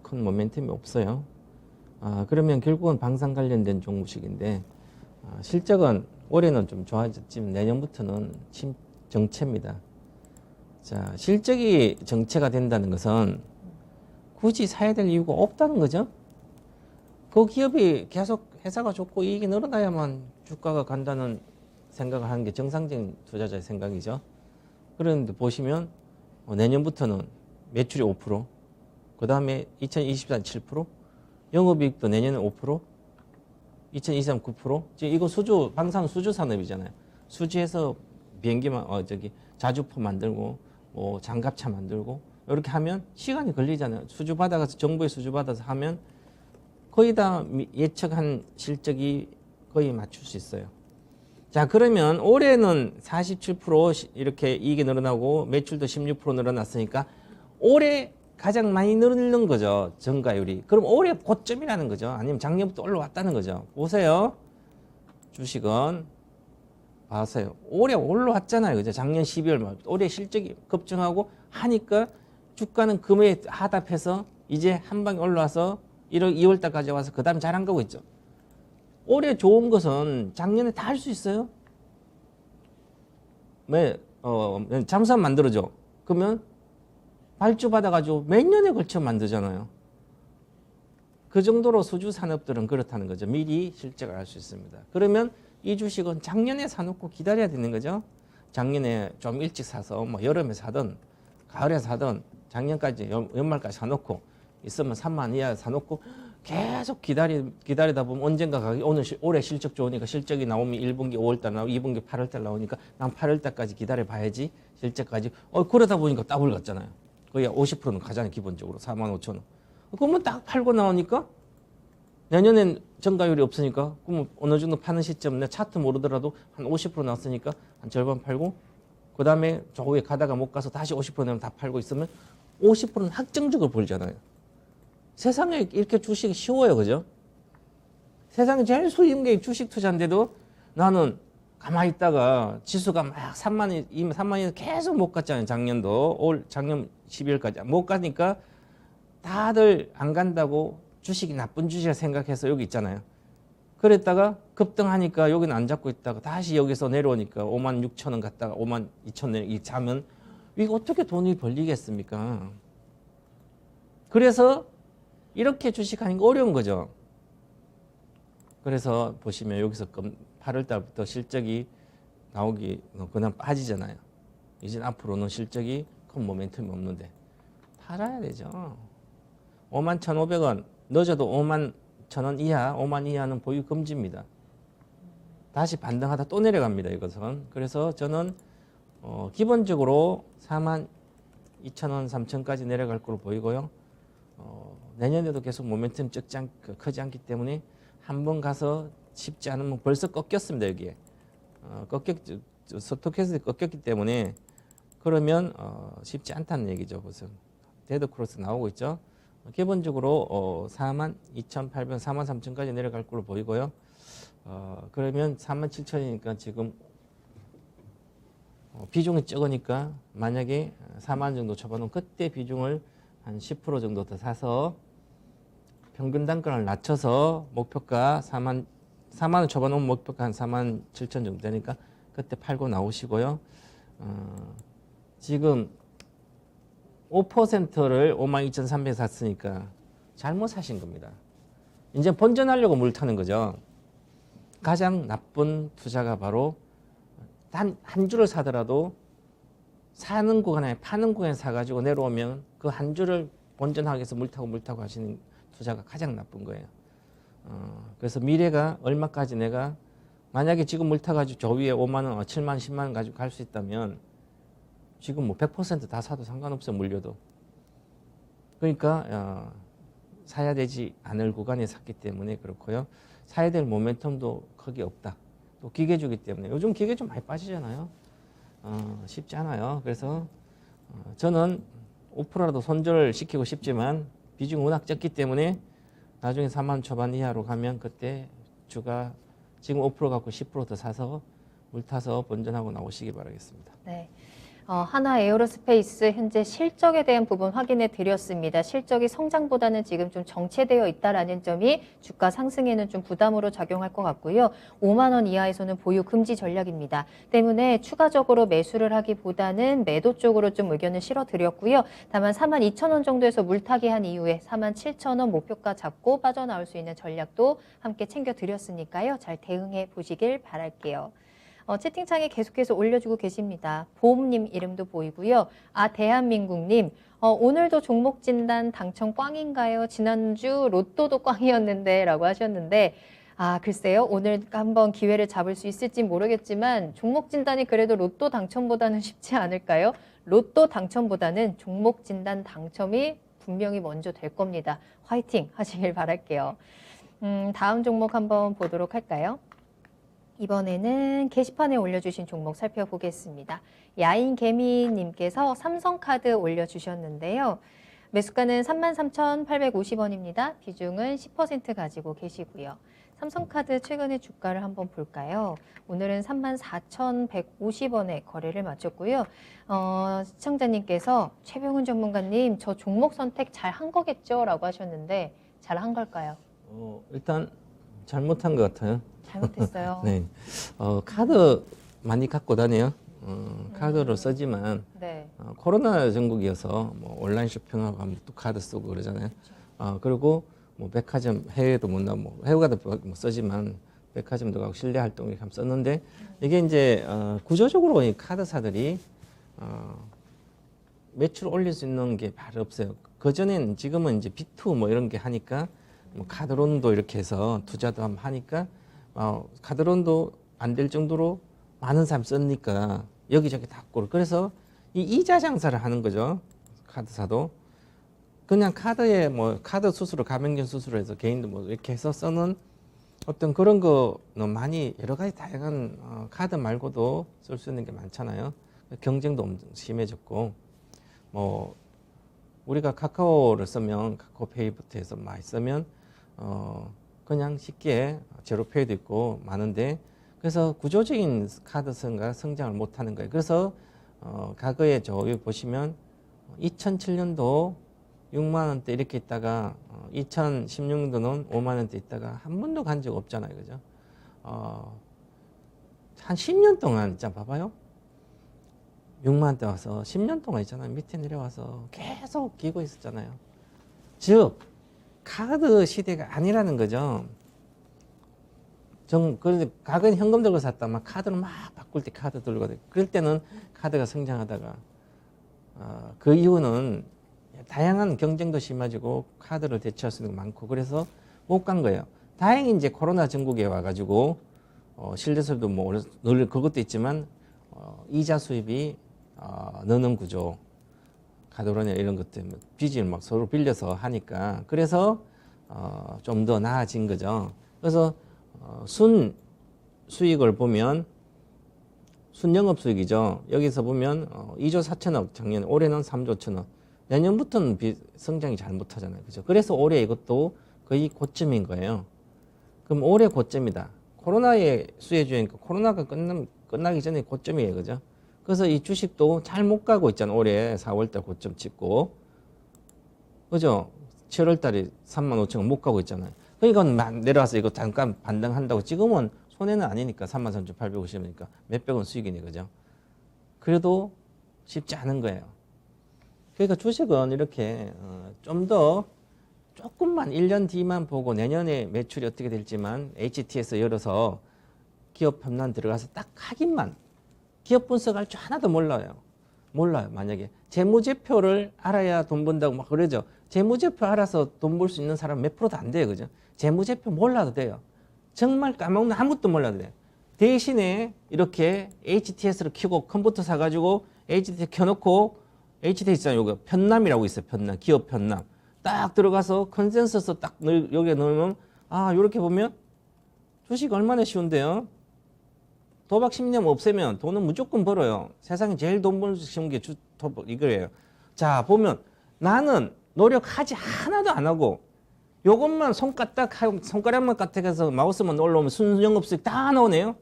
큰 모멘텀이 없어요. 그러면 결국은 방산 관련된 종목식인데 실적은 올해는 좀 좋아졌지만 내년부터는 정체입니다. 자, 실적이 정체가 된다는 것은 굳이 사야 될 이유가 없다는 거죠. 그 기업이 계속 회사가 좋고 이익이 늘어나야만 주가가 간다는 생각을 하는 게 정상적인 투자자의 생각이죠. 그런데 보시면 내년부터는 매출이 5%, 그 다음에 2024년 7%, 영업이익도 내년에 5%, 2023 9%. 지금 이거 방산 수주 산업이잖아요. 수주해서 비행기만 자주포 만들고 장갑차 만들고 이렇게 하면 시간이 걸리잖아요. 수주 받아가서 정부에 수주 받아서 하면 거의 다 예측한 실적이 거의 맞출 수 있어요. 자, 그러면 올해는 47% 이렇게 이익이 늘어나고 매출도 16% 늘어났으니까 올해 가장 많이 늘는 거죠. 전가율이. 그럼 올해 고점이라는 거죠. 아니면 작년부터 올라왔다는 거죠. 보세요. 주식은 봐세요. 올해 올라왔잖아요. 그죠? 작년 12월 말. 올해 실적이 급증하고 하니까 주가는 금에 하답해서 이제 한 방에 올라와서 1월, 2월 달까지 와서 그 다음 잘한 거고 있죠. 올해 좋은 것은 작년에 다 할 수 있어요? 왜? 잠수함 만들어줘. 그러면 발주 받아가지고 몇 년에 걸쳐 만들잖아요. 그 정도로 수주 산업들은 그렇다는 거죠. 미리 실적을 알 수 있습니다. 그러면 이 주식은 작년에 사놓고 기다려야 되는 거죠. 작년에 좀 일찍 사서 뭐 여름에 사든 가을에 사든 작년까지 연말까지 사놓고 있으면 3만 이하 사놓고 계속 기다리다 보면 언젠가 올해 실적 좋으니까 실적이 나오면 1분기 5월달 나오고 2분기 8월달 나오니까 난 8월달까지 기다려 봐야지 실적까지. 그러다 보니까 더블 갔잖아요. 거의 50%는 가잖아요. 기본적으로 4만 5천 원. 그러면 딱 팔고 나오니까 내년엔 정가율이 없으니까 그럼 어느 정도 파는 시점 내 차트 모르더라도 한 50% 나왔으니까 한 절반 팔고 그 다음에 저 위에 가다가 못 가서 다시 50% 내면 다 팔고 있으면 50%는 확정적으로 벌잖아요. 세상에 이렇게 주식이 쉬워요. 그죠? 세상에 제일 수익이 주식 투자인데도 나는 가만히 있다가 지수가 막 3만이 계속 못 갔잖아요. 작년도 작년 12월까지 못 가니까 다들 안 간다고 주식이 나쁜 주식이라 생각해서 여기 있잖아요. 그랬다가 급등하니까 여기는 안 잡고 있다가 다시 여기서 내려오니까 5만 6천 원 갔다가 5만 2천 원 이 자면 이거 어떻게 돈이 벌리겠습니까? 그래서 이렇게 주식하는 게 어려운 거죠. 그래서 보시면 여기서 8월 달부터 실적이 나오기 그냥 빠지잖아요. 이제 앞으로는 실적이 큰 모멘텀이 없는데 팔아야 되죠. 5만 1,500원 늦어도 5만 1,000원 이하 5만 이하는 보유 금지입니다. 다시 반등하다 또 내려갑니다. 이것은. 그래서 저는 기본적으로 4만 2,000원 3,000까지 내려갈 걸로 보이고요. 내년에도 계속 모멘텀 크지 않기 때문에 한번 가서 쉽지 않으면 벌써 꺾였습니다. 여기에 스토캐스트 꺾였기 때문에 그러면 쉽지 않다는 얘기죠. 무슨 데드 크로스 나오고 있죠. 기본적으로 4만 2,800, 4만 3천까지 내려갈 걸로 보이고요. 그러면 4만 7천이니까 지금 비중이 적으니까 만약에 4만 정도 쳐봐놓으면 그때 비중을 한 10% 정도 더 사서 평균 단가를 낮춰서 목표가 4만 원 쳐봐놓으면 목표가 한 4만 7천 정도 되니까 그때 팔고 나오시고요. 지금 5%를 52,300에 샀으니까 잘못 사신 겁니다. 이제 본전하려고 물 타는 거죠. 가장 나쁜 투자가 바로 한 주를 사더라도 사는 구간에 파는 구간에 사가지고 내려오면 그 한 주를 본전하기 위해서 물 타고 하시는 투자가 가장 나쁜 거예요. 그래서 미래가 얼마까지 내가 만약에 지금 물 타가지고 저 위에 5만 원, 7만 원, 10만 원 가지고 갈 수 있다면 지금 뭐 100% 다 사도 상관없어요. 물려도. 그러니까 사야 되지 않을 구간에 샀기 때문에 그렇고요. 사야 될 모멘텀도 크게 없다. 또 기계주기 때문에 요즘 기계 좀 많이 빠지잖아요. 쉽지 않아요. 그래서 저는 5%라도 손절 시키고 싶지만 비중이 워낙 적기 때문에 나중에 4만 초반 이하로 가면 그때 주가 지금 5% 갖고 10% 더 사서 물 타서 본전하고 나오시기 바라겠습니다. 네. 하나 에어로스페이스 현재 실적에 대한 부분 확인해 드렸습니다. 실적이 성장보다는 지금 좀 정체되어 있다라는 점이 주가 상승에는 좀 부담으로 작용할 것 같고요. 5만 원 이하에서는 보유 금지 전략입니다. 때문에 추가적으로 매수를 하기보다는 매도 쪽으로 좀 의견을 실어 드렸고요. 다만 4만 2천 원 정도에서 물타기 한 이후에 4만 7천 원 목표가 잡고 빠져나올 수 있는 전략도 함께 챙겨 드렸으니까요. 잘 대응해 보시길 바랄게요. 채팅창에 계속해서 올려주고 계십니다. 보험님 이름도 보이고요. 대한민국님, 오늘도 종목 진단 당첨 꽝인가요? 지난주 로또도 꽝이었는데 라고 하셨는데, 글쎄요. 오늘 한번 기회를 잡을 수 있을지 모르겠지만 종목 진단이 그래도 로또 당첨보다는 쉽지 않을까요? 로또 당첨보다는 종목 진단 당첨이 분명히 먼저 될 겁니다. 화이팅 하시길 바랄게요. 다음 종목 한번 보도록 할까요? 이번에는 게시판에 올려주신 종목 살펴보겠습니다. 야인개미님께서 삼성카드 올려주셨는데요. 매수가는 33,850원입니다. 비중은 10% 가지고 계시고요. 삼성카드 최근의 주가를 한번 볼까요? 오늘은 34,150원에 거래를 마쳤고요. 시청자님께서 최병훈 전문가님, 저 종목 선택 잘 한 거겠죠? 라고 하셨는데 잘 한 걸까요? 일단 잘못한 것 같아요. 잘못했어요. 네. 카드 많이 갖고 다녀요. 카드로 쓰지만 네. 코로나 전국이어서 뭐 온라인 쇼핑하고 하면 또 카드 쓰고 그러잖아요. 그리고 뭐 백화점 해외도 못 나고 뭐 해외가도 뭐 쓰지만 백화점도 가고 실내 활동 이렇게 하면 썼는데 이게 이제 구조적으로 이 카드사들이 매출 올릴 수 있는 게 바로 없어요. 그전엔 지금은 이제 비투 뭐 이런 게 하니까 뭐 카드론도 이렇게 해서 투자도 한번 하니까 카드론도 안 될 정도로 많은 사람 쓰니까 여기저기 다 꼴. 그래서 이 이자 장사를 하는 거죠. 카드사도. 그냥 카드에 뭐 카드 수수료, 가맹점 수수료 해서 개인도 뭐 이렇게 해서 쓰는 어떤 그런 거는 많이 여러 가지 다양한 카드 말고도 쓸 수 있는 게 많잖아요. 경쟁도 엄청 심해졌고 뭐 우리가 카카오를 쓰면 카카오페이부터 해서 많이 쓰면 그냥 쉽게 제로페이도 있고 많은데 그래서 구조적인 카드선가 성장을 못하는 거예요. 그래서 과거에 여기 보시면 2007년도 6만 원대 이렇게 있다가 2016년도는 5만 원대 있다가 한 번도 간 적 없잖아요, 그죠? 한 10년 동안 진짜 봐봐요. 6만 원대 와서 10년 동안 있잖아요. 밑에 내려와서 계속 기고 있었잖아요. 즉 카드 시대가 아니라는 거죠. 그런데 과거엔 현금 들고 샀다. 막 카드로 막 바꿀 때 카드 들고 그럴 때는 카드가 성장하다가 그 이유는 다양한 경쟁도 심해지고 카드를 대체할 수 있는 게 많고 그래서 못 간 거예요. 다행히 이제 코로나 전국에 와가지고 실내수도 뭐 늘 그것도 있지만 이자 수입이 느는 구조, 카드론이나 이런 것들 빚을 막 서로 빌려서 하니까 그래서 좀 더 나아진 거죠. 그래서 순 수익을 보면 순영업 수익이죠. 여기서 보면 2조 4천억 작년, 올해는 3조 1천억. 내년부터는 성장이 잘 못하잖아요. 그죠? 그래서 올해 이것도 거의 고점인 거예요. 그럼 올해 고점이다. 코로나의 수혜주니까 코로나가 끝나기 전에 고점이에요. 그죠? 그래서 이 주식도 잘 못 가고 있잖아요. 올해 4월달 고점 찍고. 그죠? 7월달에 3만 5천 원 못 가고 있잖아요. 그러니까 내려와서 이거 잠깐 반등한다고 지금은 손해는 아니니까 33,850원이니까 몇백 원 수익이네. 그죠? 그래도 쉽지 않은 거예요. 그러니까 주식은 이렇게 좀 더 조금만 1년 뒤만 보고 내년에 매출이 어떻게 될지만 HTS 열어서 기업 편란 들어가서 딱 확인만 기업 분석할 줄 하나도 몰라요. 만약에 재무제표를 알아야 돈 번다고 막 그러죠. 재무제표 알아서 돈 벌 수 있는 사람 몇 프로도 안 돼요. 그죠? 재무제표 몰라도 돼요. 정말 까먹는 아무것도 몰라도 돼요. 대신에 이렇게 HTS를 켜고 컴퓨터 사가지고 HTS 켜놓고 HTS 있잖아요. 요거 편남이라고 있어요. 편남, 기업 편남. 딱 들어가서 컨센서스 딱 여기에 넣으면 요렇게 보면 주식 얼마나 쉬운데요. 도박 심리만 없애면 돈은 무조건 벌어요. 세상에 제일 돈 벌 수 쉬운 게 이거예요. 자, 보면 나는 노력하지 하나도 안 하고 요것만 손가락만 까딱해서 마우스만 올라오면 순영업수익 다 나오네요.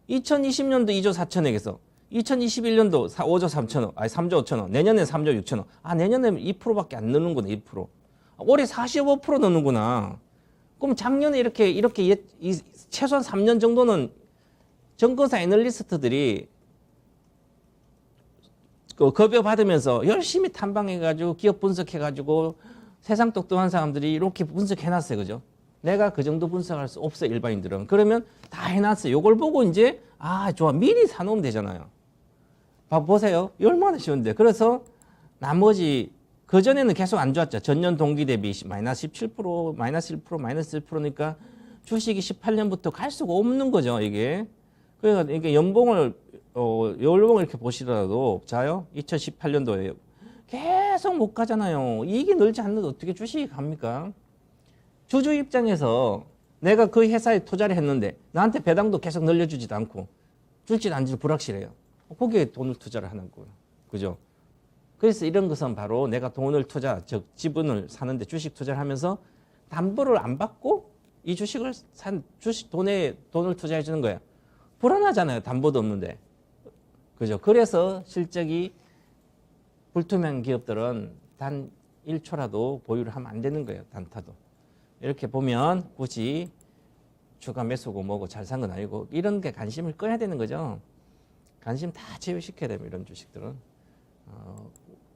2020년도 2조 4천억에서 2021년도 5조 3천억, 3조 5천억, 내년에 3조 6천억. 내년에 2%밖에 안 넣는구나, 2%. 올해 45% 넣는구나. 그럼 작년에 이렇게 최소한 3년 정도는 증권사 애널리스트들이 급여 받으면서 열심히 탐방해가지고 기업 분석해가지고 세상 똑똑한 사람들이 이렇게 분석해놨어요. 그죠? 내가 그 정도 분석할 수 없어, 일반인들은. 그러면 다 해놨어요. 요걸 보고 이제, 좋아. 미리 사놓으면 되잖아요. 보세요. 얼마나 쉬운데. 그래서 나머지, 그전에는 계속 안 좋았죠. 전년 동기 대비 마이너스 17%, 마이너스 1%, 마이너스 1%니까 주식이 18년부터 갈 수가 없는 거죠, 이게. 그러니까 이게 연봉을 이렇게 보시더라도, 자요? 2018년도에 계속 못 가잖아요. 이익이 늘지 않는데 어떻게 주식이 갑니까? 주주 입장에서 내가 그 회사에 투자를 했는데 나한테 배당도 계속 늘려주지도 않고 줄지도 않을지 불확실해요. 거기에 돈을 투자를 하는 거예요. 그죠? 그래서 이런 것은 바로 내가 돈을 즉 지분을 사는데 주식 투자를 하면서 담보를 안 받고 이 주식을 돈을 투자해 주는 거예요. 불안하잖아요. 담보도 없는데. 그죠? 그래서 실적이 불투명한 기업들은 단 1초라도 보유를 하면 안 되는 거예요. 단타도. 이렇게 보면 굳이 주가 매수고 뭐고 잘 산 건 아니고 이런 게 관심을 꺼야 되는 거죠. 관심 다 제외시켜야 됩니다. 이런 주식들은.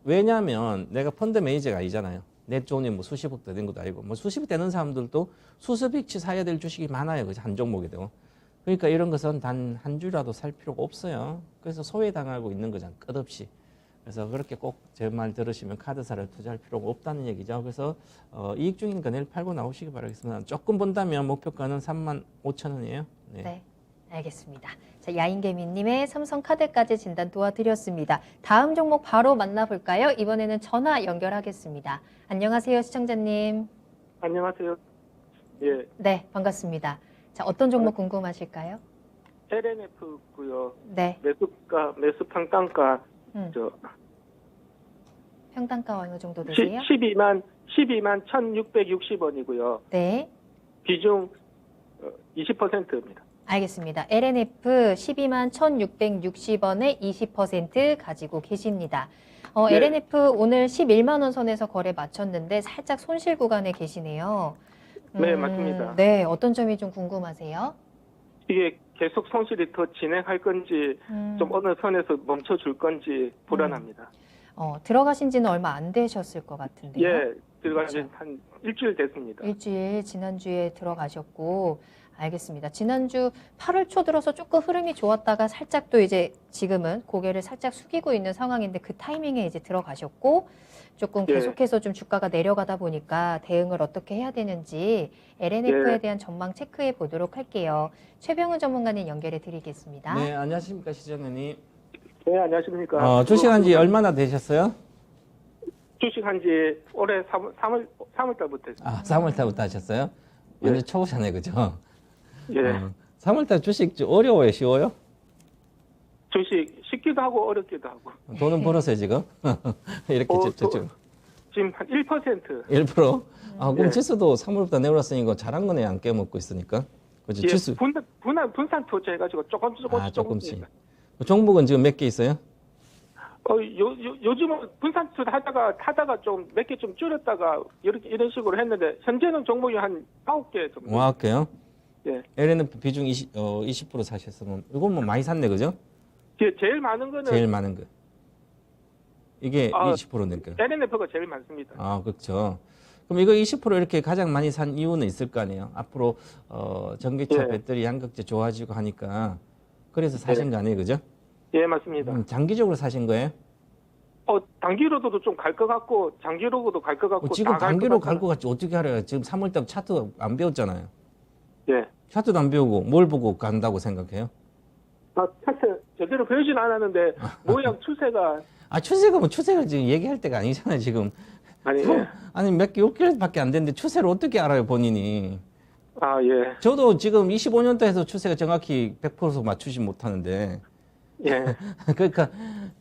왜냐하면 내가 펀드 매니저가 아니잖아요. 내 돈이 뭐 수십억 된 것도 아니고 뭐 수십억 되는 사람들도 수십억치 사야 될 주식이 많아요. 그죠? 한 종목에도. 그러니까 이런 것은 단 한 주라도 살 필요가 없어요. 그래서 소외당하고 있는 거잖아. 끝없이. 그래서 그렇게 꼭 제 말 들으시면 카드사를 투자할 필요가 없다는 얘기죠. 그래서 이익 중이니까 내일 팔고 나오시기 바라겠습니다. 조금 본다면 목표가는 35,000원이에요. 네. 네, 알겠습니다. 자, 야인개미님의 삼성카드까지 진단 도와드렸습니다. 다음 종목 바로 만나볼까요? 이번에는 전화 연결하겠습니다. 안녕하세요, 시청자님. 안녕하세요. 예, 네, 반갑습니다. 자, 어떤 종목 궁금하실까요? LNF고요. 네, 매수 평단가 저 평단가가 어느 정도 되세요? 12만 1,660원이고요. 네, 비중 20%입니다. 알겠습니다. LNF 12만 1,660원에 20% 가지고 계십니다. 네. LNF 오늘 11만 원 선에서 거래 마쳤는데 살짝 손실 구간에 계시네요. 네, 맞습니다. 네, 어떤 점이 좀 궁금하세요? 이게 계속 손실이 더 진행할 건지 좀 어느 선에서 멈춰줄 건지 불안합니다. 들어가신 지는 얼마 안 되셨을 것 같은데요. 예, 들어간 지 그렇죠. 한 일주일 됐습니다. 일주일 지난주에 들어가셨고 알겠습니다. 지난주 8월 초 들어서 조금 흐름이 좋았다가 살짝 또 이제 지금은 고개를 살짝 숙이고 있는 상황인데 그 타이밍에 이제 들어가셨고 조금 예. 계속해서 좀 주가가 내려가다 보니까 대응을 어떻게 해야 되는지 LNF에 예. 대한 전망 체크해 보도록 할게요. 최병훈 전문가님 연결해 드리겠습니다. 네, 안녕하십니까 시청자님. 네, 안녕하십니까. 주식한 지 얼마나 되셨어요? 주식한 지 올해 3월 달부터 했습니다. 3월 달부터 하셨어요? 완전 초보잖아요, 그죠? 예. 3월 달 주식 좀 어려워요, 쉬워요? 주식 쉽기도 하고 어렵기도 하고. 돈은 벌었어요, 지금? 이렇게 쭉. 지금 한 1%. 1%? 그럼 예. 지수도 3월부터 내려왔으니까 잘한 거네, 안 깨먹고 있으니까. 그치? 예, 지수. 분산 투자해가지고 조금씩. 종목은 지금 몇 개 있어요? 요즘은 분산 투자 하다가 좀 몇 개 좀 줄였다가 이런 식으로 했는데 현재는 종목이 한 9개 정도. 할게요. 예. LNF 비중 20% 사셨으면 이건 뭐 많이 샀네, 그죠? 제일 많은 거는 제일 많은 거. 이게 20%니까. LNF가 제일 많습니다. 그렇죠. 그럼 이거 20% 이렇게 가장 많이 산 이유는 있을 거 아니에요? 앞으로 전기차 예. 배터리 양극재 좋아지고 하니까 그래서 사신 거 아니에요, 그죠? 예, 맞습니다. 장기적으로 사신 거예요? 단기로도 좀 갈 것 같고 장기로도 갈 것 같고 지금 다 갈 단기로 것 갈 것 같지 어떻게 알아요? 지금 3월달 차트 안 배웠잖아요. 예. 차트도 안 배우고 뭘 보고 간다고 생각해요? 차트 제대로 배우진 않았는데 모양 추세가 추세가 뭐 추세를 지금 얘기할 때가 아니잖아요, 지금. 아니 아니 몇 개, 6개월밖에 안 됐는데 추세를 어떻게 알아요, 본인이? 예. 저도 지금 25년도 해서 추세가 정확히 100% 맞추지 못하는데. 예. 그러니까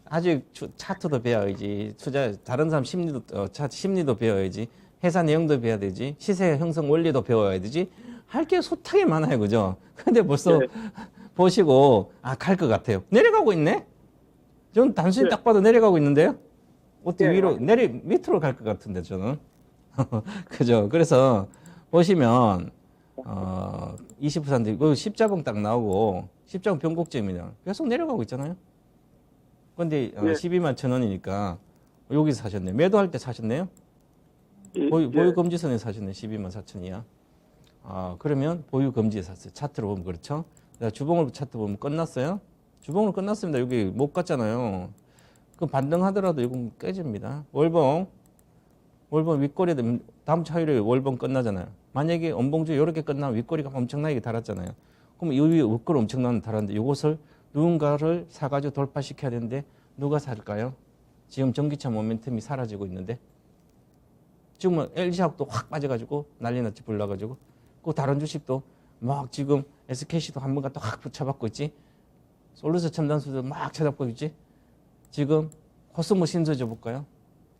아직 차트도 배워야지. 다른 사람 심리도 배워야지. 회사 내용도 배워야 되지. 시세 형성 원리도 배워야 되지. 할 게 숱하게 많아요, 그죠? 근데 벌써 네. 보시고 갈 것 같아요. 내려가고 있네? 전 단순히 네. 딱 봐도 내려가고 있는데요? 어떻게 네, 위로 밑으로 갈 것 같은데 저는. 그죠? 그래서 보시면 20% 이거 십자봉 딱 나오고 십자봉 변곡점이냐 계속 내려가고 있잖아요. 근데 12만 1,000원이니까 여기서 사셨네. 매도할 때 사셨네요. 보유 금지선에 사셨네. 12만 4천이야. 그러면 보유 금지에 샀어요. 차트로 보면 그렇죠. 주봉으로 차트 보면 끝났어요. 주봉으로 끝났습니다. 여기 못 갔잖아요. 그 반등하더라도 이건 깨집니다. 월봉 윗꼬리 다음 차율에 월봉 끝나잖아요. 만약에 엄봉주 이렇게 끝나면 윗꼬리가 엄청나게 달았잖아요. 그럼 이 위에 윗꼬리 엄청나게 달았는데 이것을 누군가를 사가지고 돌파시켜야 되는데 누가 살까요? 지금 전기차 모멘텀이 사라지고 있는데 지금 LG화학도 확 빠져가지고 난리 났지 불나가지고 그 다른 주식도 막 지금 SKC도 한 번 갔다 확 붙여받고 있지. 솔루스 첨단수도 막 쳐잡고 있지. 지금 코스모 신소재 볼까요?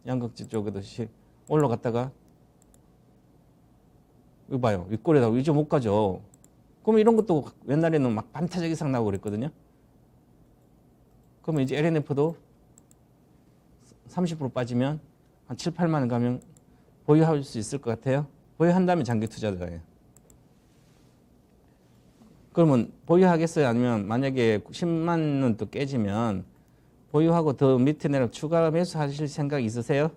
양극재 쪽에도 올라갔다가 이거 봐요. 윗골에다가 이제 못 가죠. 그러면 이런 것도 옛날에는 막 반타작 이상 나오고 그랬거든요. 그러면 이제 LNF도 30% 빠지면 한 7, 8만 원 가면 보유할 수 있을 것 같아요. 보유한다면 장기 투자자예요. 그러면 보유하겠어요? 아니면 만약에 10만 원 또 깨지면 보유하고 더 밑에 내려 추가 매수하실 생각 있으세요?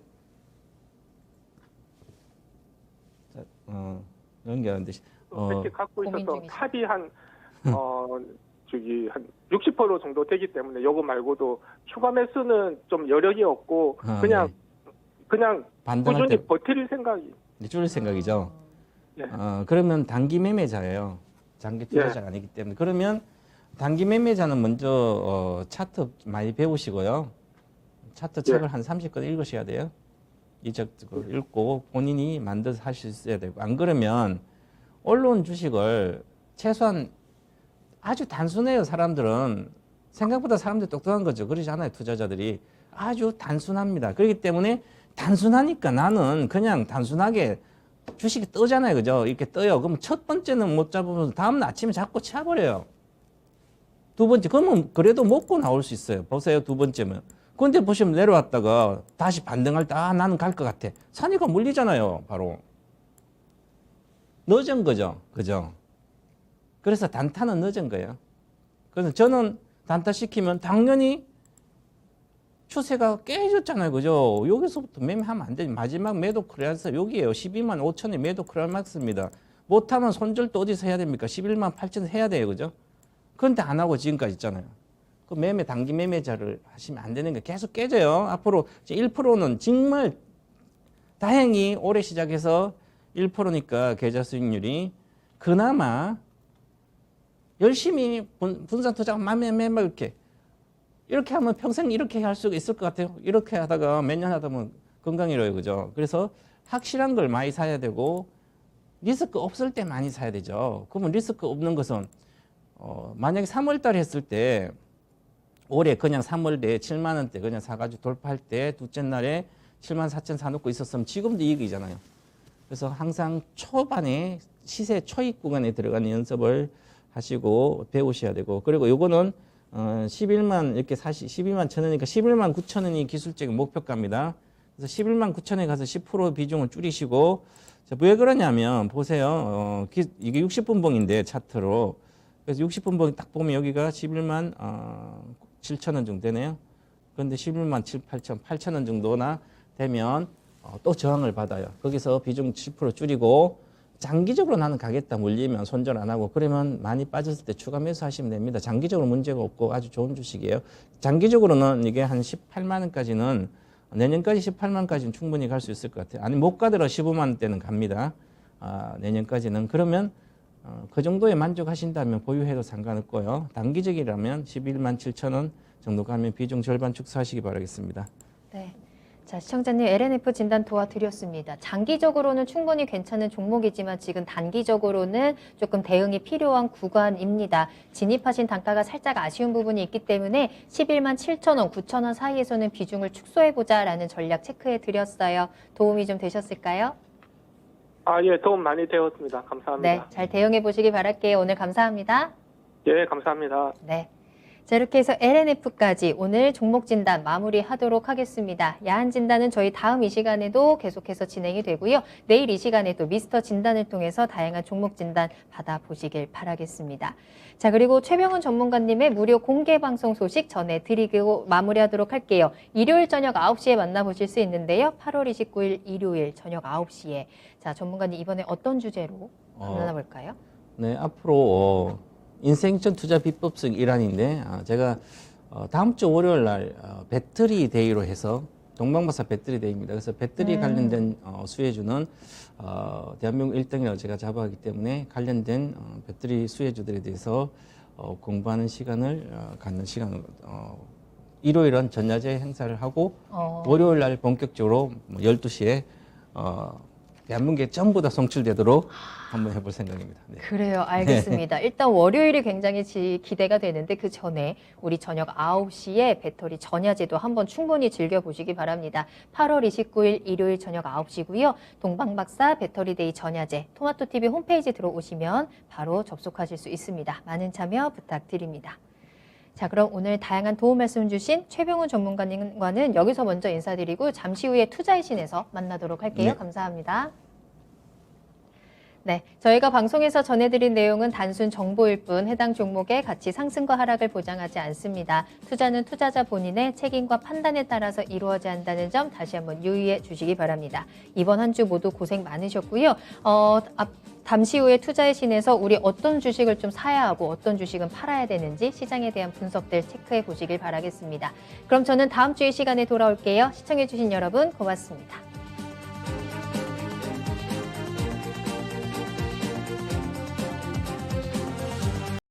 연결하는데 이렇게 갖고 고민 있어서 중이시죠. 탑이 한 60% 정도 되기 때문에 요거 말고도 추가 매수는 좀 여력이 없고 그냥 반등할 꾸준히 때 버틸 생각이. 줄일 생각이죠. 네. 그러면 단기 매매자예요. 장기 투자자가 아니기 때문에. 그러면 단기 매매자는 먼저 차트 많이 배우시고요. 차트 책을 한 30권 읽으셔야 돼요. 이적 읽고 본인이 만들어서 하실 수 있어야 되고, 안 그러면 언론 주식을 최소한 아주 단순해요. 사람들은 생각보다 사람들이 똑똑한 거죠. 그러지 않아요. 투자자들이 아주 단순합니다. 그렇기 때문에 단순하니까 나는 그냥 단순하게 주식이 뜨잖아요. 그죠? 이렇게 떠요. 그럼 첫 번째는 못 잡으면 다음날 아침에 자꾸 차버려요. 두 번째, 그러면 그래도 먹고 나올 수 있어요. 보세요. 두 번째면. 근데 보시면 내려왔다가 다시 반등할 때, 나는 갈 것 같아. 산이가 물리잖아요. 바로. 늦은 거죠. 그죠? 그래서 단타는 늦은 거예요. 그래서 저는 단타 시키면 당연히 추세가 깨졌잖아요. 그죠? 여기서부터 매매하면 안 되지. 마지막 매도 클래스 여기에요. 12만 5천이 매도 클래스입니다. 못하면 손절도 어디서 해야 됩니까? 11만 8천 해야 돼요. 그죠? 그런데 안 하고 지금까지 있잖아요. 그 매매, 단기 매매자를 하시면 안 되는 게 계속 깨져요. 앞으로 1%는 정말 다행히 올해 시작해서 1%니까 계좌 수익률이 그나마 열심히 분산 투자 매매 이렇게 하면 평생 이렇게 할 수가 있을 것 같아요. 이렇게 하다가 몇 년 하다 보면 건강이로요. 그죠? 그래서 확실한 걸 많이 사야 되고 리스크 없을 때 많이 사야 되죠. 그러면 리스크 없는 것은 만약에 3월 달에 했을 때 올해 그냥 3월 내에 7만 원대 그냥 사가지고 돌파할 때 둘째 날에 7만 4천 사놓고 있었으면 지금도 이익이잖아요. 그래서 항상 초반에 시세 초입 구간에 들어가는 연습을 하시고 배우셔야 되고, 그리고 요거는 11만 이렇게 12만 천 원이니까 11만 9천 원이 기술적인 목표가입니다. 그래서 11만 9천 원에 가서 10% 비중을 줄이시고, 자, 왜 그러냐면 보세요. 이게 60분봉인데 차트로. 그래서 60분봉 딱 보면 여기가 11만 7천 원 정도 되네요. 그런데 11만 7, 8천 원 정도나 되면 또 저항을 받아요. 거기서 비중 10% 줄이고 장기적으로 나는 가겠다 물리면 손절 안 하고 그러면 많이 빠졌을 때 추가 매수하시면 됩니다. 장기적으로 문제가 없고 아주 좋은 주식이에요. 장기적으로는 이게 한 18만 원까지는 내년까지 18만 원까지는 충분히 갈 수 있을 것 같아요. 아니 못 가더라도 15만 원대는 갑니다. 내년까지는. 그러면 그 정도에 만족하신다면 보유해도 상관없고요. 단기적이라면 11만 7천 원 정도 가면 비중 절반 축소하시기 바라겠습니다. 네. 자, 시청자님 LNF 진단 도와드렸습니다. 장기적으로는 충분히 괜찮은 종목이지만 지금 단기적으로는 조금 대응이 필요한 구간입니다. 진입하신 단가가 살짝 아쉬운 부분이 있기 때문에 11만 7천 원, 9천 원 사이에서는 비중을 축소해보자라는 전략 체크해드렸어요. 도움이 좀 되셨을까요? 예, 도움 많이 되었습니다. 감사합니다. 네, 잘 대응해보시기 바랄게요. 오늘 감사합니다. 예, 감사합니다. 네. 자, 이렇게 해서 LNF까지 오늘 종목 진단 마무리하도록 하겠습니다. 야한 진단은 저희 다음 이 시간에도 계속해서 진행이 되고요. 내일 이 시간에 또 미스터 진단을 통해서 다양한 종목 진단 받아보시길 바라겠습니다. 자, 그리고 최병훈 전문가님의 무료 공개 방송 소식 전해드리고 마무리하도록 할게요. 일요일 저녁 9시에 만나보실 수 있는데요. 8월 29일 일요일 저녁 9시에. 자, 전문가님 이번에 어떤 주제로 만나볼까요? 네, 앞으로 인생전 투자 비법성 일환인데 제가 다음 주 월요일 날 배터리 데이로 해서 동방박사 배터리 데이입니다. 그래서 배터리 관련된 수혜주는 대한민국 1등이라고 제가 잡아가기 때문에 관련된 배터리 수혜주들에 대해서 공부하는 시간을 갖는 시간을 일요일은 전야제 행사를 하고 월요일 날 본격적으로 12시에 대한민국에 전부 다 송출되도록 한번 해볼 생각입니다. 네. 그래요. 알겠습니다. 일단 월요일이 굉장히 기대가 되는데 그 전에 우리 저녁 9시에 배터리 전야제도 한번 충분히 즐겨보시기 바랍니다. 8월 29일 일요일 저녁 9시고요. 동방박사 배터리데이 전야제 토마토TV 홈페이지 들어오시면 바로 접속하실 수 있습니다. 많은 참여 부탁드립니다. 자, 그럼 오늘 다양한 도움 말씀 주신 최병훈 전문가님과는 여기서 먼저 인사드리고 잠시 후에 투자의 신에서 만나도록 할게요. 네. 감사합니다. 네, 저희가 방송에서 전해드린 내용은 단순 정보일 뿐 해당 종목의 가치 상승과 하락을 보장하지 않습니다. 투자는 투자자 본인의 책임과 판단에 따라서 이루어져야 한다는 점 다시 한번 유의해 주시기 바랍니다. 이번 한 주 모두 고생 많으셨고요. 잠시 후에 투자의 신에서 우리 어떤 주식을 좀 사야 하고 어떤 주식은 팔아야 되는지 시장에 대한 분석들 체크해 보시길 바라겠습니다. 그럼 저는 다음 주의 시간에 돌아올게요. 시청해 주신 여러분 고맙습니다.